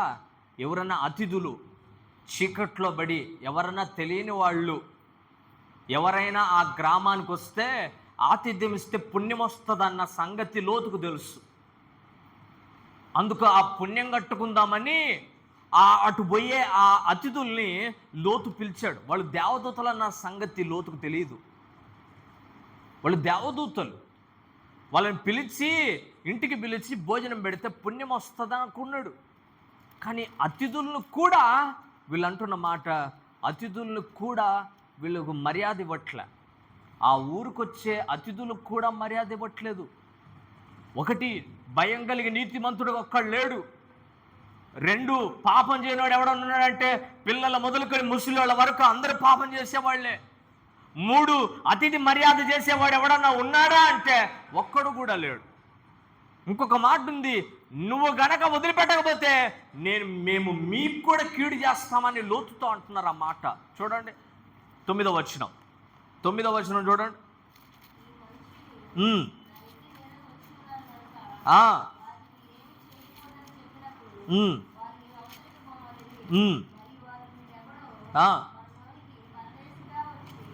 ఎవరైనా అతిథులు చీకట్లో పడి ఎవరైనా తెలియని వాళ్ళు ఎవరైనా ఆ గ్రామానికి వస్తే ఆతిథ్యం ఇస్తే పుణ్యం వస్తుందన్న సంగతి లోతుకు తెలుసు. అందుకు ఆ పుణ్యం కట్టుకుందామని అటు పోయే ఆ అతిథుల్ని లోతు పిలిచాడు. వాళ్ళు దేవదూతలు అన్న సంగతి లోతుకు తెలియదు. వాళ్ళు దేవదూతలు. వాళ్ళని ఇంటికి పిలిచి భోజనం పెడితే పుణ్యం వస్తుంది అనుకున్నాడు. కానీ అతిథులను కూడా వీళ్ళు అంటున్న మాట, అతిథులను కూడా వీళ్ళకు మర్యాద ఇవ్వట్లే. ఆ ఊరికొచ్చే అతిథులకు కూడా మర్యాద ఇవ్వట్లేదు. ఒకటి, భయం కలిగి నీతిమంతుడు ఒక్కడు లేడు. 2, పాపం చేయనివాడు ఎవడన్నాడంటే పిల్లల మొదలుకొని ముసలిళ్ళ వరకు అందరూ పాపం చేసేవాళ్లే. 3, అతిథి మర్యాద చేసేవాడు ఎవడన్నా ఉన్నాడా అంటే ఒక్కడు కూడా లేడు. ఇంకొక మాట ఉంది, నువ్వు గనక వదిలిపెట్టకపోతే మేము మీకు కూడా కీడు చేస్తామని లోతుతో అంటున్నారు. ఆ మాట చూడండి, 9వ వచనం చూడండి.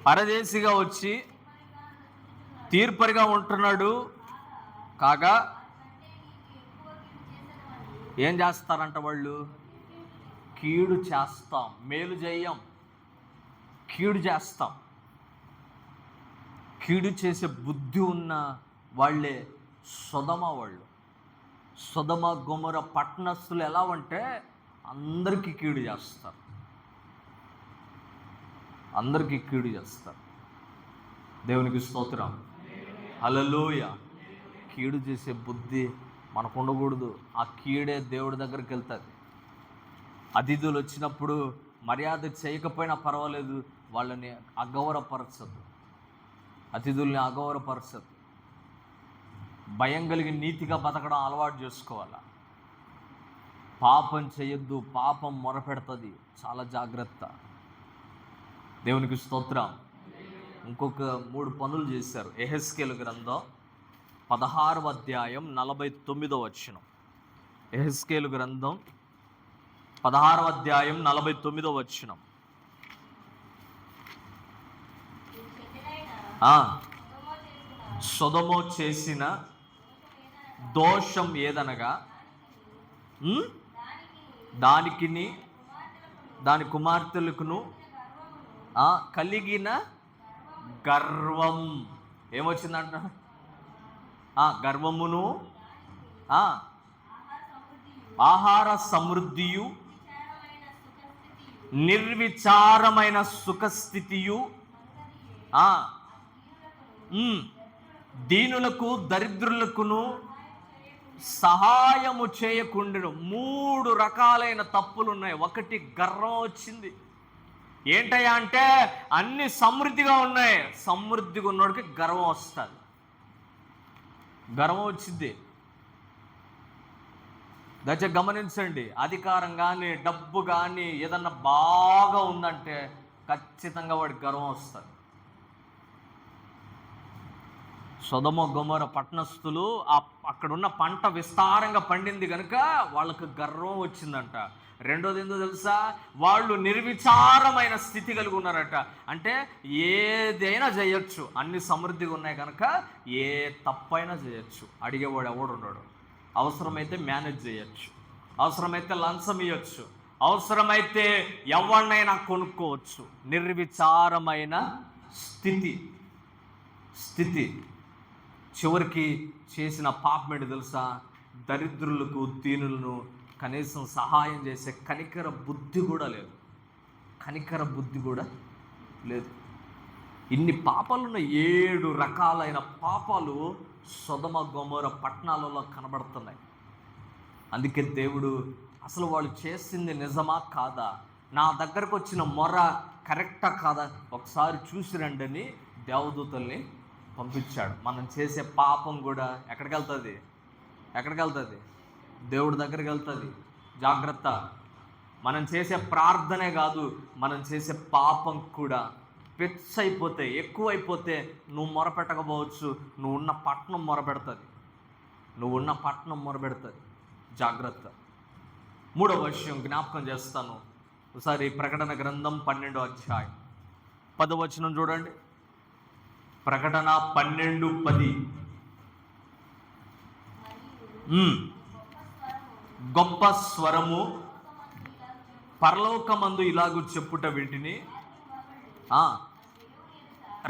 పరదేశిగా వచ్చి తీర్పరిగా ఉంటున్నాడు కాగా ఏం చేస్తారంట వాళ్ళు? కీడు చేస్తాం, మేలు చేయం, కీడు చేస్తాం. కీడు చేసే బుద్ధి ఉన్న వాళ్ళే సొదమ వాళ్ళు. సొదమ గొమొర పట్టణస్థులు ఎలా అంటే అందరికీ కీడు చేస్తారు. దేవునికి స్తోత్రం, హల్లెలూయ. కీడు చేసే బుద్ధి మనకు ఉండకూడదు. ఆ కీడే దేవుడి దగ్గరికి వెళ్తుంది. అతిథులు వచ్చినప్పుడు మర్యాద చేయకపోయినా పర్వాలేదు, వాళ్ళని అగౌరవపరచద్దు, అతిథుల్ని అగౌరవపరచద్దు. భయం కలిగి నీతిగా బతకడం అలవాటు చేసుకోవాలా. పాపం చేయొద్దు, పాపం మొరపెడుతుంది, చాలా జాగ్రత్త. దేవునికి స్తోత్రం. ఇంకొక 3 పనులు చేశారు. యెహెజ్కేలు గ్రంథం 16వ అధ్యాయం 49వ వచనం. యెహెజ్కేలు గ్రంథం 16వ అధ్యాయం 49వ వచనం. సొదొమ చేసిన దోషం ఏదనగా దానికిని దాని కుమార్తెలకును కలిగిన గర్వం. ఏమొచ్చిందంట? గర్వమును, ఆహార సమృద్ధియు, నిర్విచారమైన సుఖస్థితియు, దీనులకు దరిద్రులకును సహాయము చేయకుండాను. 3 రకాలైన తప్పులు ఉన్నాయి. ఒకటి, గర్వం వచ్చింది. ఏంటయ్యా అంటే అన్ని సమృద్ధిగా ఉన్నాయి, సమృద్ధిగా ఉన్నోడికి గర్వం వస్తుంది. గర్వం వచ్చింది. దయచేసి గమనించండి, అధికారం కానీ డబ్బు కానీ ఏదన్నా బాగా ఉందంటే ఖచ్చితంగా వాడికి గర్వం వస్తుంది. సొదొమ గొమొర పట్టణస్థులు అక్కడున్న పంట విస్తారంగా పండింది కనుక వాళ్ళకు గర్వం వచ్చిందంట. రెండోది ఏందో తెలుసా? వాళ్ళు నిర్విచారమైన స్థితి కలిగి ఉన్నారట. అంటే ఏదైనా చేయొచ్చు, అన్ని సమృద్ధిగా ఉన్నాయి కనుక ఏ తప్పైనా చేయొచ్చు, అడిగేవాడు ఎవడు ఉన్నాడు. అవసరమైతే మేనేజ్ చేయొచ్చు, అవసరమైతే లంచం ఇవ్వచ్చు, అవసరమైతే ఎవరినైనా కొనుక్కోవచ్చు. నిర్విచారమైన స్థితి. చివరికి చేసిన పాపం ఏంటి తెలుసా? దరిద్రులకు, దీనులను కనీసం సహాయం చేసే కనికర బుద్ధి కూడా లేదు. లేదు. ఇన్ని పాపాలున్న 7 రకాలైన పాపాలు సొదొమ గొమొర పట్టణాలలో కనబడుతున్నాయి. అందుకే దేవుడు అసలు వాళ్ళు చేసింది నిజమా కాదా, నా దగ్గరకు వచ్చిన మొర కరెక్టా కాదా ఒకసారి చూసి రండి అని దేవదూతల్ని పంపించాడు. మనం చేసే పాపం కూడా ఎక్కడికి వెళ్తుంది? దేవుడి దగ్గరికి వెళ్తుంది. జాగ్రత్త. మనం చేసే ప్రార్థనే కాదు, మనం చేసే పాపం కూడా పెచ్చైపోతే, ఎక్కువైపోతే నువ్వు మొరపెట్టకపోవచ్చు, నువ్వు ఉన్న పట్టణం మొరపెడుతుంది. జాగ్రత్త. 3వ విషయం జ్ఞాపకం చేస్తాను. ఒకసారి ప్రకటన గ్రంథం 12వ అధ్యాయం 10వ వచనం చూడండి. ప్రకటన 12:10. గొప్ప స్వరము పరలోకమందు ఇలాగూ చెప్పుట వీటిని,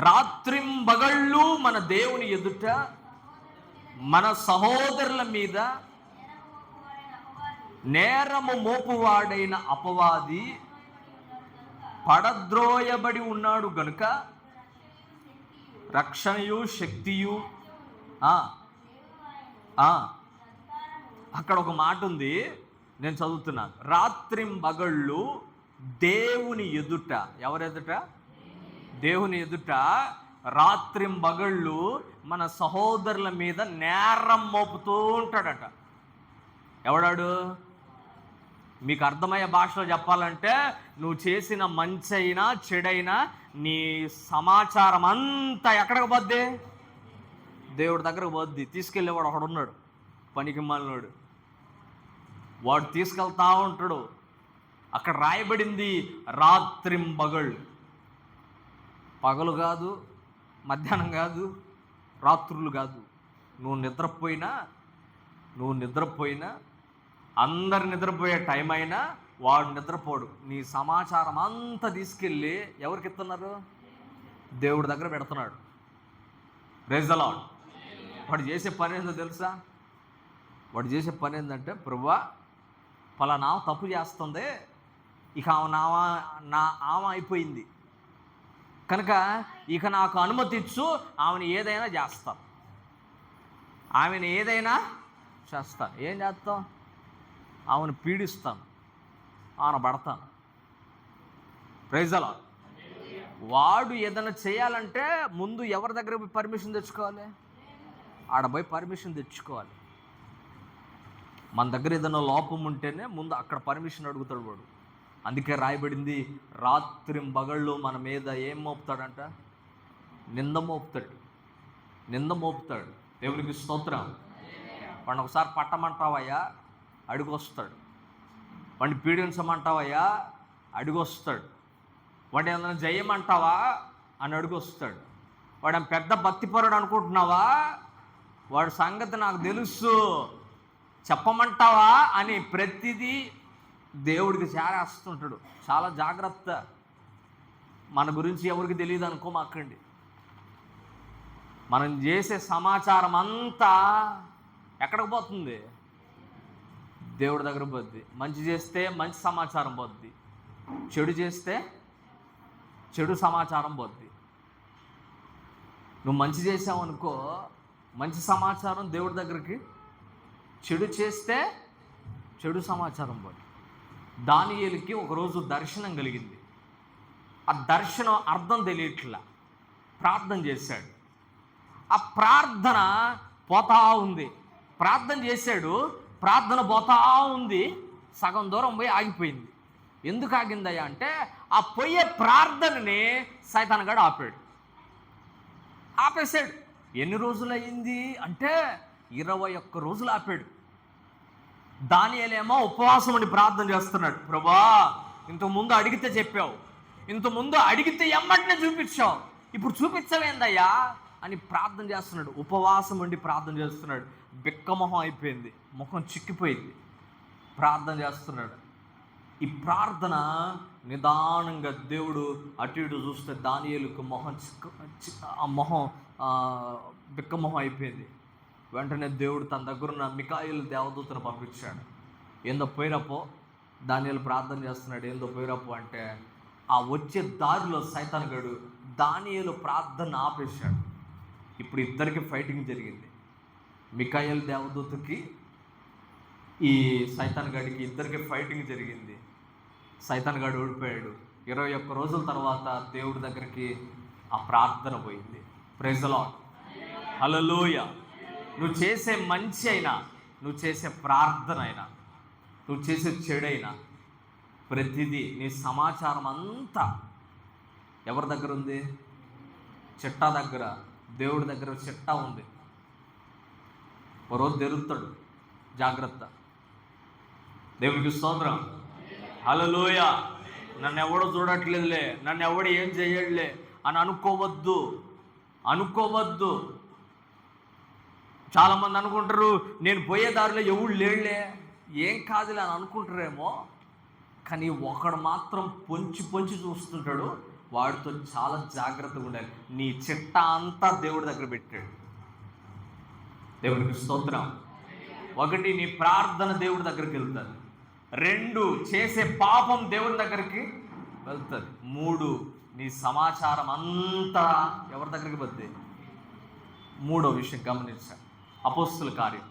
రాత్రింబగళ్ళు మన దేవుని ఎదుట మన సహోదరుల మీద నేరము మోపువాడైన అపవాది పడద్రోయబడి ఉన్నాడు గనుక రక్షణయు శక్తియు. అక్కడ ఒక మాట ఉంది, నేను చదువుతున్నాను. రాత్రింబగళ్ళు దేవుని ఎదుట, ఎవరెదుట? దేవుని ఎదుట రాత్రింబగళ్ళు మన సహోదరుల మీద నేరం మోపుతూ ఉంటాడట. ఎవడాడు? మీకు అర్థమయ్యే భాషలో చెప్పాలంటే, నువ్వు చేసిన మంచి అయినా చెడైనా నీ సమాచారం అంతా ఎక్కడికి పోద్ది? దేవుడి దగ్గరకు పోద్ది. తీసుకెళ్ళేవాడు ఒకడున్నాడు, పనికి మాలినోడు. వాడు తీసుకెళ్తా ఉంటాడు. అక్కడ రాయబడింది రాత్రింబగళ్ళు. పగలు కాదు, మధ్యాహ్నం కాదు, రాత్రులు కాదు. నువ్వు నిద్రపోయినా అందరు నిద్రపోయే టైం అయినా వాడు నిద్రపోడు. నీ సమాచారం అంతా తీసుకెళ్ళి ఎవరికి ఇస్తున్నారు? దేవుడి దగ్గర పెడుతున్నాడు. Praise the Lord. వాడు చేసే పని ఏంటో తెలుసా? వాడు చేసే పని ఏంటంటే, ప్రభువా పలానా తప్పు చేస్తుంది, ఇక ఆమె అయిపోయింది కనుక ఇక నాకు అనుమతి ఇచ్చు, ఆమెను ఏదైనా చేస్తాను. ఏం చేస్తాం? ఆమెను పీడిస్తాను, ఆమెను పడతాను. Praise the Lord. వాడు ఏదైనా చేయాలంటే ముందు ఎవరి దగ్గర పోయి పర్మిషన్ తెచ్చుకోవాలి? ఆడపోయి పర్మిషన్ తెచ్చుకోవాలి. మన దగ్గర ఏదైనా లోపం ఉంటేనే ముందు అక్కడ పర్మిషన్ అడుగుతాడు వాడు. అందుకే రాయబడింది, రాత్రింబగళ్ళు మన మీద ఏం మోపుతాడంట? నింద మోపుతాడు. దేవునికి స్తోత్రం. వాడిని ఒకసారి పట్టమంటావయ్యా, అడుగొస్తాడు. వాడిని పీడించమంటావయ్యా, అడుగొస్తాడు. వాడు ఏదైనా జయమంటావా అని అడుగొస్తాడు. వాడు పెద్ద భక్తిపరుడు అనుకుంటున్నావా? వాడి సంగతి నాకు తెలుసు, చెప్పమంటావా అని ప్రతిదీ దేవుడికి చేరేస్తుంటాడు. చాలా జాగ్రత్త. మన గురించి ఎవరికి తెలియదు అనుకోమాకండి. మనం చేసే సమాచారం అంతా ఎక్కడికి పోతుంది? దేవుడి దగ్గర పోద్ది. మంచి చేస్తే మంచి సమాచారం పోద్ది, చెడు చేస్తే చెడు సమాచారం పోద్ది. నువ్వు మంచి చేసావు అనుకో, మంచి సమాచారం దేవుడి దగ్గరికి. చెడు చేస్తే చెడు సమాచారం పోద్ది. దానియేలుకి ఒకరోజు దర్శనం కలిగింది. ఆ దర్శనం అర్థం తెలియట్లా. ప్రార్థన చేశాడు. ఆ ప్రార్థన పోతా ఉంది. ప్రార్థన చేశాడు, ప్రార్థన పోతా ఉంది. సగం దూరం పోయి ఆగిపోయింది. ఎందుకు ఆగిందయ్యా అంటే, ఆ పోయే ప్రార్థనని సైతానుగాడు ఆపేశాడు. ఎన్ని రోజులు అయింది అంటే 21 రోజులు ఆపాడు. దానియేలేమో ఉపవాసం ఉండి ప్రార్థన చేస్తున్నాడు. ప్రభువా, ఇంతకుముందు అడిగితే చెప్పావు, ఇంతకుముందు అడిగితే ఎమ్మటినే చూపించావు, ఇప్పుడు చూపించవేందయ్యా అని ప్రార్థన చేస్తున్నాడు. ఉపవాసం ఉండి ప్రార్థన చేస్తున్నాడు. బిక్కమొహం అయిపోయింది, ముఖం చిక్కిపోయింది. ప్రార్థన చేస్తున్నాడు. ఈ ప్రార్థన నిదానంగా దేవుడు అటు ఇటు చూస్తే దానియేలుకు మొహం బిక్కమొహం అయిపోయింది. వెంటనే దేవుడు తన దగ్గరున్న మికాయేలు దేవదూతను పంపించాడు. ఏందో పోయిరపో, దానియేలు ప్రార్థన చేస్తున్నాడు, ఏందో పోయిరపో అంటే, ఆ వచ్చే దారిలో సైతానుగాడు దానియేలు ప్రార్థన ఆపేశాడు. ఇప్పుడు ఇద్దరికి ఫైటింగ్ జరిగింది. మిఖాయేలు దేవదూతకి ఈ సైతానుగాడికి ఇద్దరికి ఫైటింగ్ జరిగింది. సైతానుగాడు ఓడిపోయాడు. 21 రోజుల తర్వాత దేవుడి దగ్గరికి ఆ ప్రార్థన పోయింది. ప్రైజ్ ది లార్డ్, హల్లెలూయా. నువ్వు చేసే మంచి అయినా, నువ్వు చేసే ప్రార్థన అయినా, నువ్వు చేసే చెడైనా, ప్రతిదీ నీ సమాచారం అంతా ఎవరి దగ్గర ఉంది? చిట్టా దగ్గర, దేవుడి దగ్గర చిట్టా ఉంది. ఓ రోజు తెరుస్తాడు, జాగ్రత్త. దేవునికి స్తోత్రం, హల్లెలూయా. నన్ను ఎవడో చూడట్లేదులే, నన్ను ఎవడు ఏం చేయట్లే అని అనుకోవద్దు. చాలామంది అనుకుంటారు, నేను పోయే దారిలో ఎవడు లేడులే, ఏం కాదులే అని అనుకుంటారేమో. కానీ ఒకడు మాత్రం పొంచి చూస్తుంటాడు. వాడితో చాలా జాగ్రత్తగా ఉండాలి. నీ చిట్టా అంతా దేవుడి దగ్గర పెట్టాడు. దేవునికి స్తోత్రం. 1, నీ ప్రార్థన దేవుడి దగ్గరికి వెళ్తుంది. 2, చేసే పాపం దేవుడి దగ్గరికి వెళ్తుంది. 3, నీ సమాచారం అంతా ఎవరి దగ్గరికి వెళ్తుంది? 3వ విషయం గమనించాలి. అపోస్తుల కార్యం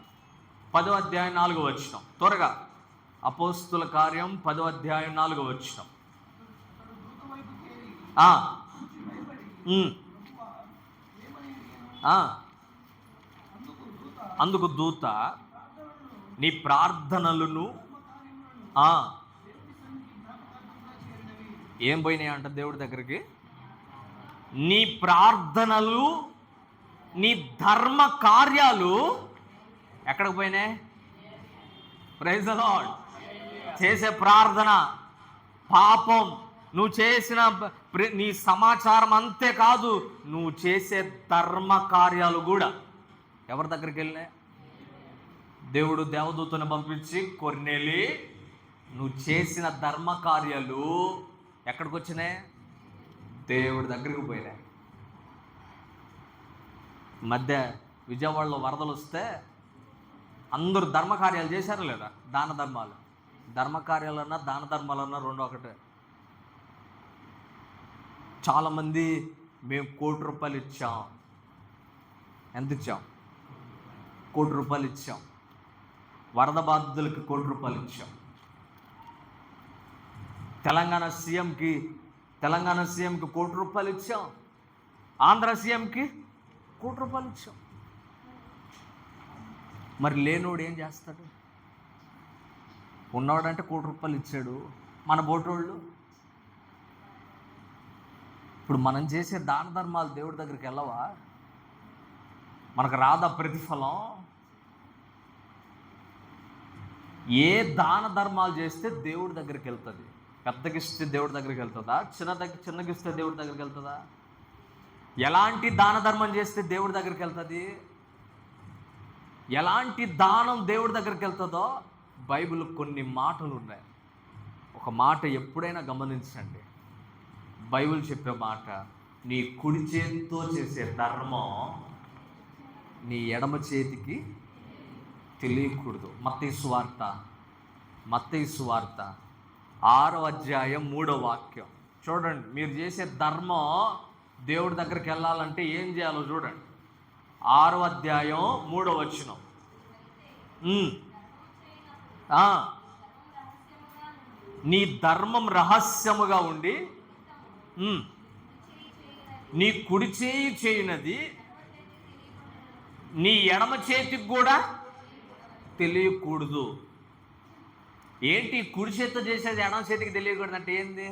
10వ అధ్యాయం 4వ వచనం. త్వరగా అపోస్తుల కార్యం 10వ అధ్యాయం 4వ వచనం. అందుకు దూత నీ ప్రార్థనలను ఏం పోయినాయి అంట దేవుడి దగ్గరికి? నీ ప్రార్థనలు, నీ ధర్మ కార్యాలు ఎక్కడికి పోయినాయి? Praise the Lord. చేసే ప్రార్థన, పాపం, నువ్వు చేసిన నీ సమాచారం అంతే కాదు, నువ్వు చేసే ధర్మ కార్యాలు కూడా ఎవరి దగ్గరికి వెళ్ళినాయి? దేవుడు దేవదూతను పంపించి, కొర్నేలి, నువ్వు చేసిన ధర్మ కార్యాలు ఎక్కడికి వచ్చినాయి? దేవుడి దగ్గరికి పోయినాయి. మధ్య విజయవాడలో వరదలు వస్తే అందరూ ధర్మకార్యాలు చేశారు లేదా? దాన ధర్మాలు. ధర్మకార్యాలన్నా దాన ధర్మాలన్నా రెండు ఒకటే. చాలామంది మేము ₹1,00,00,000 ఇచ్చాం. ఎంత ఇచ్చాం? ₹1,00,00,000 ఇచ్చాం. వరద బాధితులకి ₹1,00,00,000 ఇచ్చాం. తెలంగాణ సీఎంకి ₹1,00,00,000 ఇచ్చాం. ఆంధ్ర సీఎంకి ₹1,00,00,000 ఇచ్చాం. మరి లేనోడు ఏం చేస్తాడు? ఉన్నవాడంటే ₹1,00,00,000 ఇచ్చాడు. మన బోటోళ్ళు ఇప్పుడు మనం చేసే దాన ధర్మాలు దేవుడి దగ్గరికి వెళ్ళవా? మనకు రాదా ప్రతిఫలం? ఏ దాన ధర్మాలు చేస్తే దేవుడి దగ్గరికి వెళ్తుంది? పెద్దగిస్తే దేవుడి దగ్గరికి వెళ్తుందా? చిన్నగిస్తే దేవుడి దగ్గరికి వెళ్తుందా? ఎలాంటి దాన ధర్మం చేస్తే దేవుడి దగ్గరికి వెళ్తుంది? ఎలాంటి దానం దేవుడి దగ్గరికి వెళ్తుందో బైబిల్ కొన్ని మాటలు ఉన్నాయి. ఒక మాట ఎప్పుడైనా గమనించండి. బైబిల్ చెప్పే మాట, నీ కుడి చేతితో చేసే ధర్మం నీ ఎడమ చేతికి తెలియకూడదు. మత్తయి సువార్త 6వ అధ్యాయం 3వ వాక్యం చూడండి. మీరు చేసే ధర్మం దేవుడి దగ్గరికి వెళ్ళాలంటే ఏం చేయాలో చూడండి. 6వ అధ్యాయం 3వ వచనం. నీ ధర్మం రహస్యముగా ఉండి నీ కుడి చేయి చేయనది నీ ఎడమ చేతికి కూడా తెలియకూడదు. ఏంటి కుడి చేతితో చేసేది ఎడమ చేతికి తెలియకూడదు అంటే ఏంది?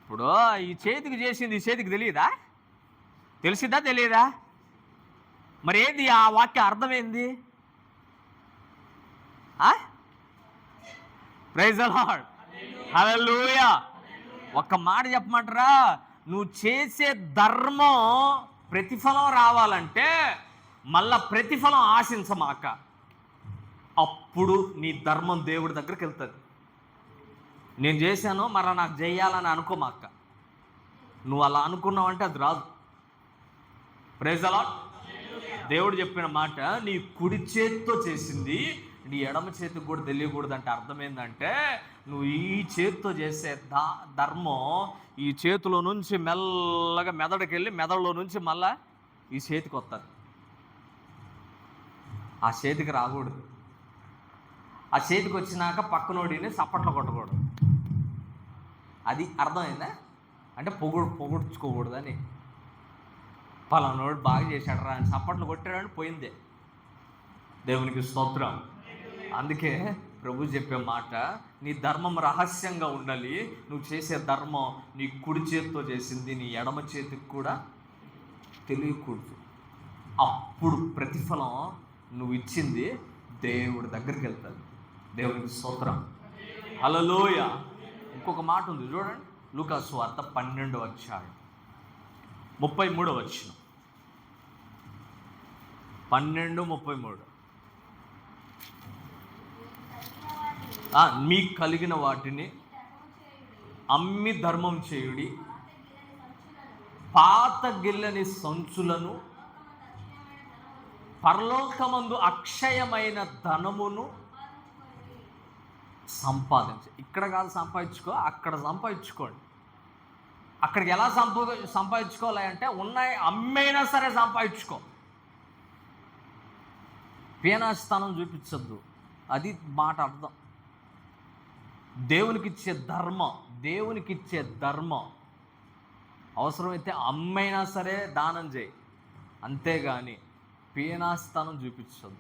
ఇప్పుడు ఈ చేతికి చేసింది ఈ చేతికి తెలియదా? తెలిసిద్దా తెలియదా? మరి ఏంది ఆ వాక్య అర్థం ఏంది? ప్రైజ్ ది లార్డ్, హల్లెలూయా. ఒక్క మాట చెప్పమంటారా? నువ్వు చేసే ధర్మం ప్రతిఫలం రావాలంటే మళ్ళా ప్రతిఫలం ఆశించమాక. అప్పుడు నీ ధర్మం దేవుడి దగ్గరికి వెళ్తుంది. నేను చేశాను మరి నాకు చేయాలని అనుకోమాక. నువ్వు అలా అనుకున్నావంటే అది రాదు. Praise the Lord. దేవుడు చెప్పిన మాట, నీ కుడి చేతితో చేసింది నీ ఎడమ చేతికి కూడా తెలియకూడదు అంటే అర్థం ఏంటంటే నువ్వు ఈ చేతితో చేసే ధర్మం ఈ చేతిలో నుంచి మెల్లగా మెదడుకి వెళ్ళి మెదడులో నుంచి మళ్ళా ఈ చేతికి వస్తుంది. ఆ చేతికి రాకూడదు. ఆ చేతికి వచ్చినాక పక్కనోడిని చప్పట్లు కొట్టకూడదు. అది అర్థమైందా? అంటే పొగుడ్చుకోకూడదని. పలానోడు బాగా చేశాడు రా అని చప్పట్లు కొట్టాడని పోయిందే. దేవునికి స్తోత్రం. అందుకే ప్రభు చెప్పే మాట, నీ ధర్మం రహస్యంగా ఉండాలి. నువ్వు చేసే ధర్మం నీ కుడి చేతితో చేసింది నీ ఎడమ చేతికి కూడా తెలియకూడదు. అప్పుడు ప్రతిఫలం నువ్వు ఇచ్చింది దేవుడి దగ్గరికి వెళ్తుంది. దేవునికి స్తోత్రం. హల్లెలూయా. ఇంకొక మాట ఉంది చూడండి, లూకా సువార్త 12వ అధ్యాయం 33వ వచనం. 12:33. మీకు కలిగిన వాటిని అమ్మి ధర్మం చేయుడి, పాత గిల్లని సంచులను, పరలోకమందు అక్షయమైన ధనమును సంపాదించు. ఇక్కడ కాదు సంపాదించుకో, అక్కడ సంపాదించుకోండి. అక్కడికి ఎలా సంపాదించుకోవాలి అంటే, ఉన్నాయి అమ్మైనా సరే సంపాదించుకో. పీనాస్థానం చూపించద్దు, అది మాట అర్థం. దేవునికిచ్చే ధర్మం అవసరమైతే అమ్మైనా సరే దానం చేయి, అంతేగాని పీనాస్థానం చూపించదు.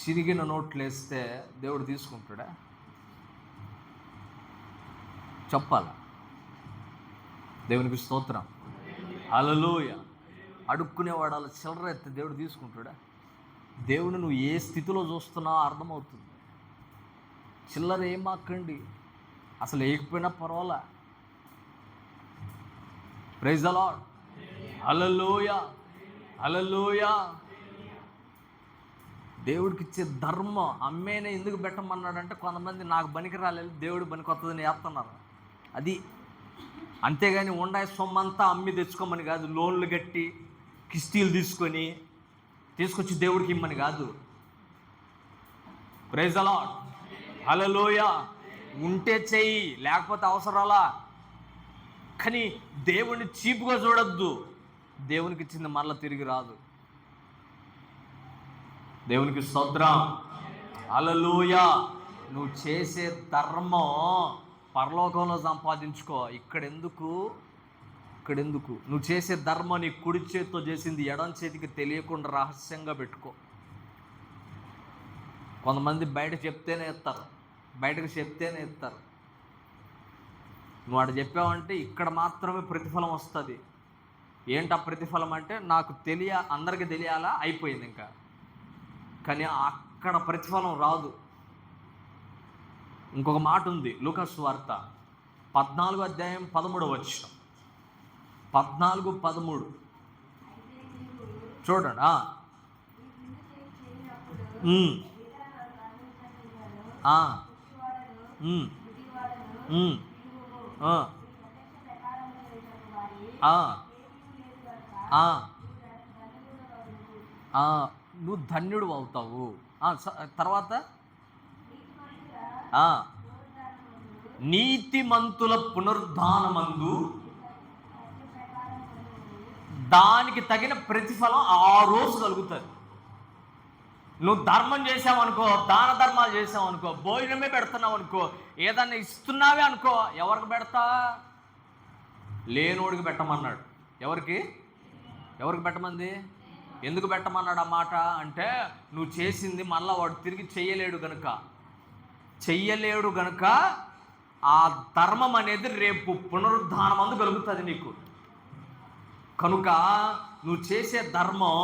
చిరిగిన నోట్లు వేస్తే దేవుడు తీసుకుంటాడా? చెప్పాల. దేవునికి స్తోత్రం. హల్లెలూయా. అడుక్కునేవాడు అలా చిల్లర ఎత్తే దేవుడు తీసుకుంటాడా? దేవుని నువ్వు ఏ స్థితిలో చూస్తున్నావో అర్థమవుతుంది. చిల్లర ఏం మాకండి, అసలు వేయకపోయినా పర్వాలా. Praise the lord. Hallelujah, hallelujah. దేవుడికి ఇచ్చే ధర్మం అమ్మేనే ఎందుకు పెట్టమన్నాడంటే, కొంతమంది నాకు బనికి రాలేదు, దేవుడు బనికి వస్తుందని వేస్తున్నారు. అది అంతేగాని ఉండాయి సొమ్మంతా అమ్మి తెచ్చుకోమని కాదు, లోన్లు కట్టి కిస్తీలు తీసుకొచ్చి దేవుడికి ఇమ్మని కాదు. Praise the lord. హల్లెలూయా. ఉంటే చెయ్యి, లేకపోతే అవసరాలా. కానీ దేవుడిని చీపుగా చూడొద్దు. దేవునికి ఇచ్చింది మరలా తిరిగి రాదు. దేవునికి స్తోత్రం. హల్లెలూయా. నువ్వు చేసే ధర్మం పరలోకంలో సంపాదించుకో. ఇక్కడెందుకు? నువ్వు చేసే ధర్మం నీ కుడి చేతితో చేసింది ఎడం చేతికి తెలియకుండా రహస్యంగా పెట్టుకో. కొంతమంది బయటకు చెప్తేనే ఇస్తారు. నువ్వు అటు చెప్పావంటే ఇక్కడ మాత్రమే ప్రతిఫలం వస్తుంది. ఏంటా ప్రతిఫలం అంటే, నాకు అందరికీ తెలియాలా, అయిపోయింది ఇంకా. కానీ అక్కడ ప్రతిఫలం రాదు. ఇంకొక మాట ఉంది, లూకా సువార్త 14వ అధ్యాయం 13వ వచనం. 14:13 చూడండి. నువ్వు ధన్యుడు అవుతావు. తర్వాత నీతిమంతుల పునరుద్ధానమందు దానికి తగిన ప్రతిఫలం ఆ రోజు కలుగుతుంది. నువ్వు ధర్మం చేసావనుకో, దాన ధర్మాలు చేసావనుకో, భోజనమే పెడుతున్నావు అనుకో, ఏదన్నా ఇస్తున్నావే అనుకో, ఎవరికి పెడతా? లేనోడికి పెట్టమన్నాడు. ఎవరికి పెట్టమంది? ఎందుకు పెట్టమన్నాడు ఆ మాట అంటే, నువ్వు చేసింది మళ్ళా వాడు తిరిగి చెయ్యలేడు గనుక ఆ ధర్మం అనేది రేపు పునరుద్ధానమందు కలుగుతుంది నీకు. కనుక నువ్వు చేసే ధర్మం,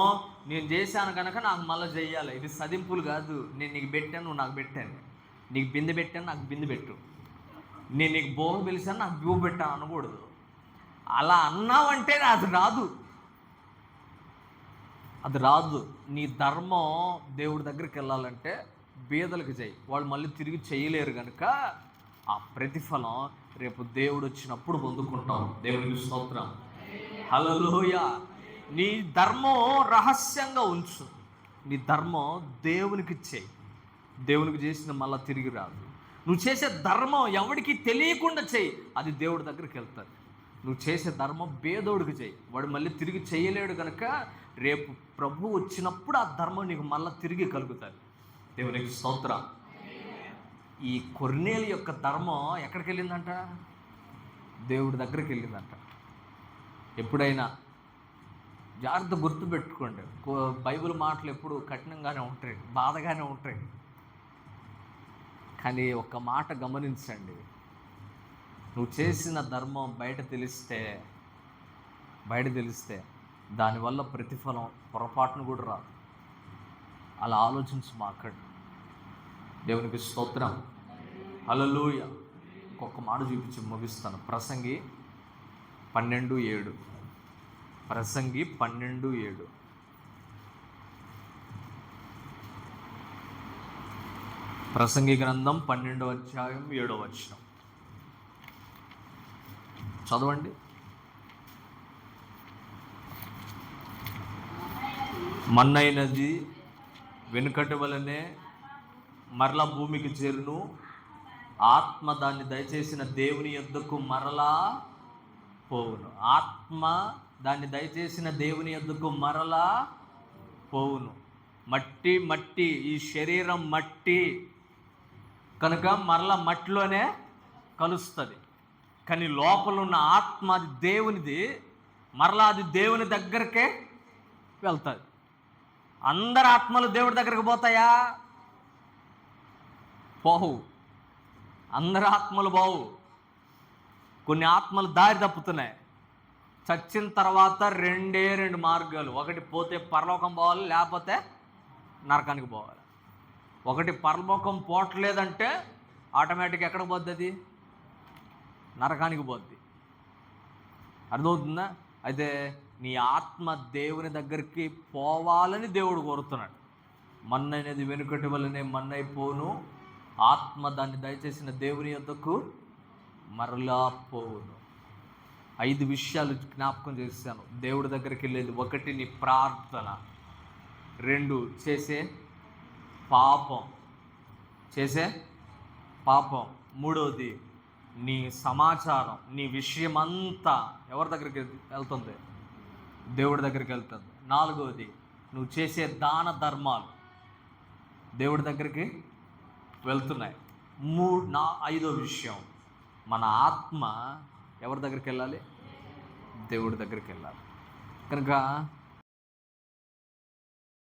నేను చేశాను కనుక నాకు మళ్ళీ చెయ్యాలి. ఇది సదింపులు కాదు. నేను నీకు పెట్టాను, నువ్వు నాకు పెట్టాను. నీకు బిందె పెట్టాను, నాకు బిందె పెట్టు. నేను నీకు బోగ పిలిచాను, నాకు బివ్వ పెట్టాను అనకూడదు. అలా అన్నావంటే అది రాదు. నీ ధర్మం దేవుడి దగ్గరికి వెళ్ళాలంటే బీదలకు చేయి. వాళ్ళు మళ్ళీ తిరిగి చేయలేరు కనుక ఆ ప్రతిఫలం రేపు దేవుడు వచ్చినప్పుడు పొందుకుంటాం. దేవునికి స్తోత్రం. హల్లెలూయా. నీ ధర్మం రహస్యంగా ఉంచు. నీ ధర్మం దేవునికి చేయి. దేవునికి చేసిన మళ్ళీ తిరిగి రాదు. నువ్వు చేసే ధర్మం ఎవడికి తెలియకుండా చెయ్యి, అది దేవుడి దగ్గరికి వెళ్తుంది. నువ్వు చేసే ధర్మం పేదోడికి చెయ్యి, వాడు మళ్ళీ తిరిగి చేయలేడు కనుక రేపు ప్రభు వచ్చినప్పుడు ఆ ధర్మం నీకు మళ్ళీ తిరిగి కలుగుతుంది. దేవునికి స్తోత్రం. ఈ కొర్నేలు యొక్క ధర్మం ఎక్కడికి వెళ్ళిందంట? దేవుడి దగ్గరికి వెళ్ళిందంట. ఎప్పుడైనా జాగ్రత్త గుర్తుపెట్టుకోండి, బైబిల్ మాటలు ఎప్పుడు కఠినంగానే ఉంటాయి, బాధగానే ఉంటాయి. కానీ ఒక్క మాట గమనించండి, నువ్వు చేసిన ధర్మం బయట తెలిస్తే దానివల్ల ప్రతిఫలం పొరపాటును కూడా రాదు. అలా ఆలోచించి మాట్లాడు. దేవునికి స్తోత్రం. హల్లెలూయా. ఇంకొక మాట చూపించి ముగిస్తాను. ప్రసంగి 12:7. ప్రసంగి 12:7. ప్రసంగి గ్రంథం 12వ అధ్యాయం 7వ వచనం చదవండి. మన్నైనది వెనుకటి వలనే మరలా భూమికి చేరును, ఆత్మ దాన్ని దయచేసిన దేవుని యొద్దకు మరలా పోవును. ఆత్మ దాన్ని దయచేసిన దేవుని యొద్దకు మరలా పోవును. మట్టి మట్టి, ఈ శరీరం మట్టి కనుక మరలా మట్టిలోనే కలుస్తుంది. కానీ లోపల ఉన్న ఆత్మ అది దేవునిది, మరలా అది దేవుని దగ్గరకే వెళ్తుంది. అందరి ఆత్మలు దేవుడి దగ్గరికి పోతాయా? పోవు. అందరి ఆత్మలు పోవు. కొన్ని ఆత్మలు దారి తప్పుతున్నాయి. చచ్చిన తర్వాత రెండు మార్గాలు. ఒకటి పోతే పరలోకం పోవాలి, లేకపోతే నరకానికి పోవాలి. ఒకటి పరలోకం పోవట్లేదంటే ఆటోమేటిక్ ఎక్కడికి పోద్ది? అది నరకానికి పోద్ది. అర్థమవుతుందా? అయితే నీ ఆత్మ దేవుని దగ్గరికి పోవాలని దేవుడు కోరుతున్నాడు. మన్నైనది వెనుకటి వలనే మన్నైపోను, ఆత్మ దాన్ని దయచేసిన దేవుని యొద్దకు మరలా పోవును. 5 విషయాలు జ్ఞాపకం చేశాను. దేవుడి దగ్గరికి వెళ్ళేది: 1 నీ ప్రార్థన, 2 చేసే పాపం, 3వది నీ సమాచారం, నీ విషయమంతా ఎవరి దగ్గరికి వెళ్తుంది? దేవుడి దగ్గరికి వెళ్తుంది. 4వది నువ్వు చేసే దాన ధర్మాలు దేవుడి దగ్గరికి వెళ్తున్నాయి. 5వ విషయం, మన ఆత్మ ఎవరి దగ్గరికి వెళ్ళాలి? దేవుడి దగ్గరికి వెళ్ళాలి. కనుక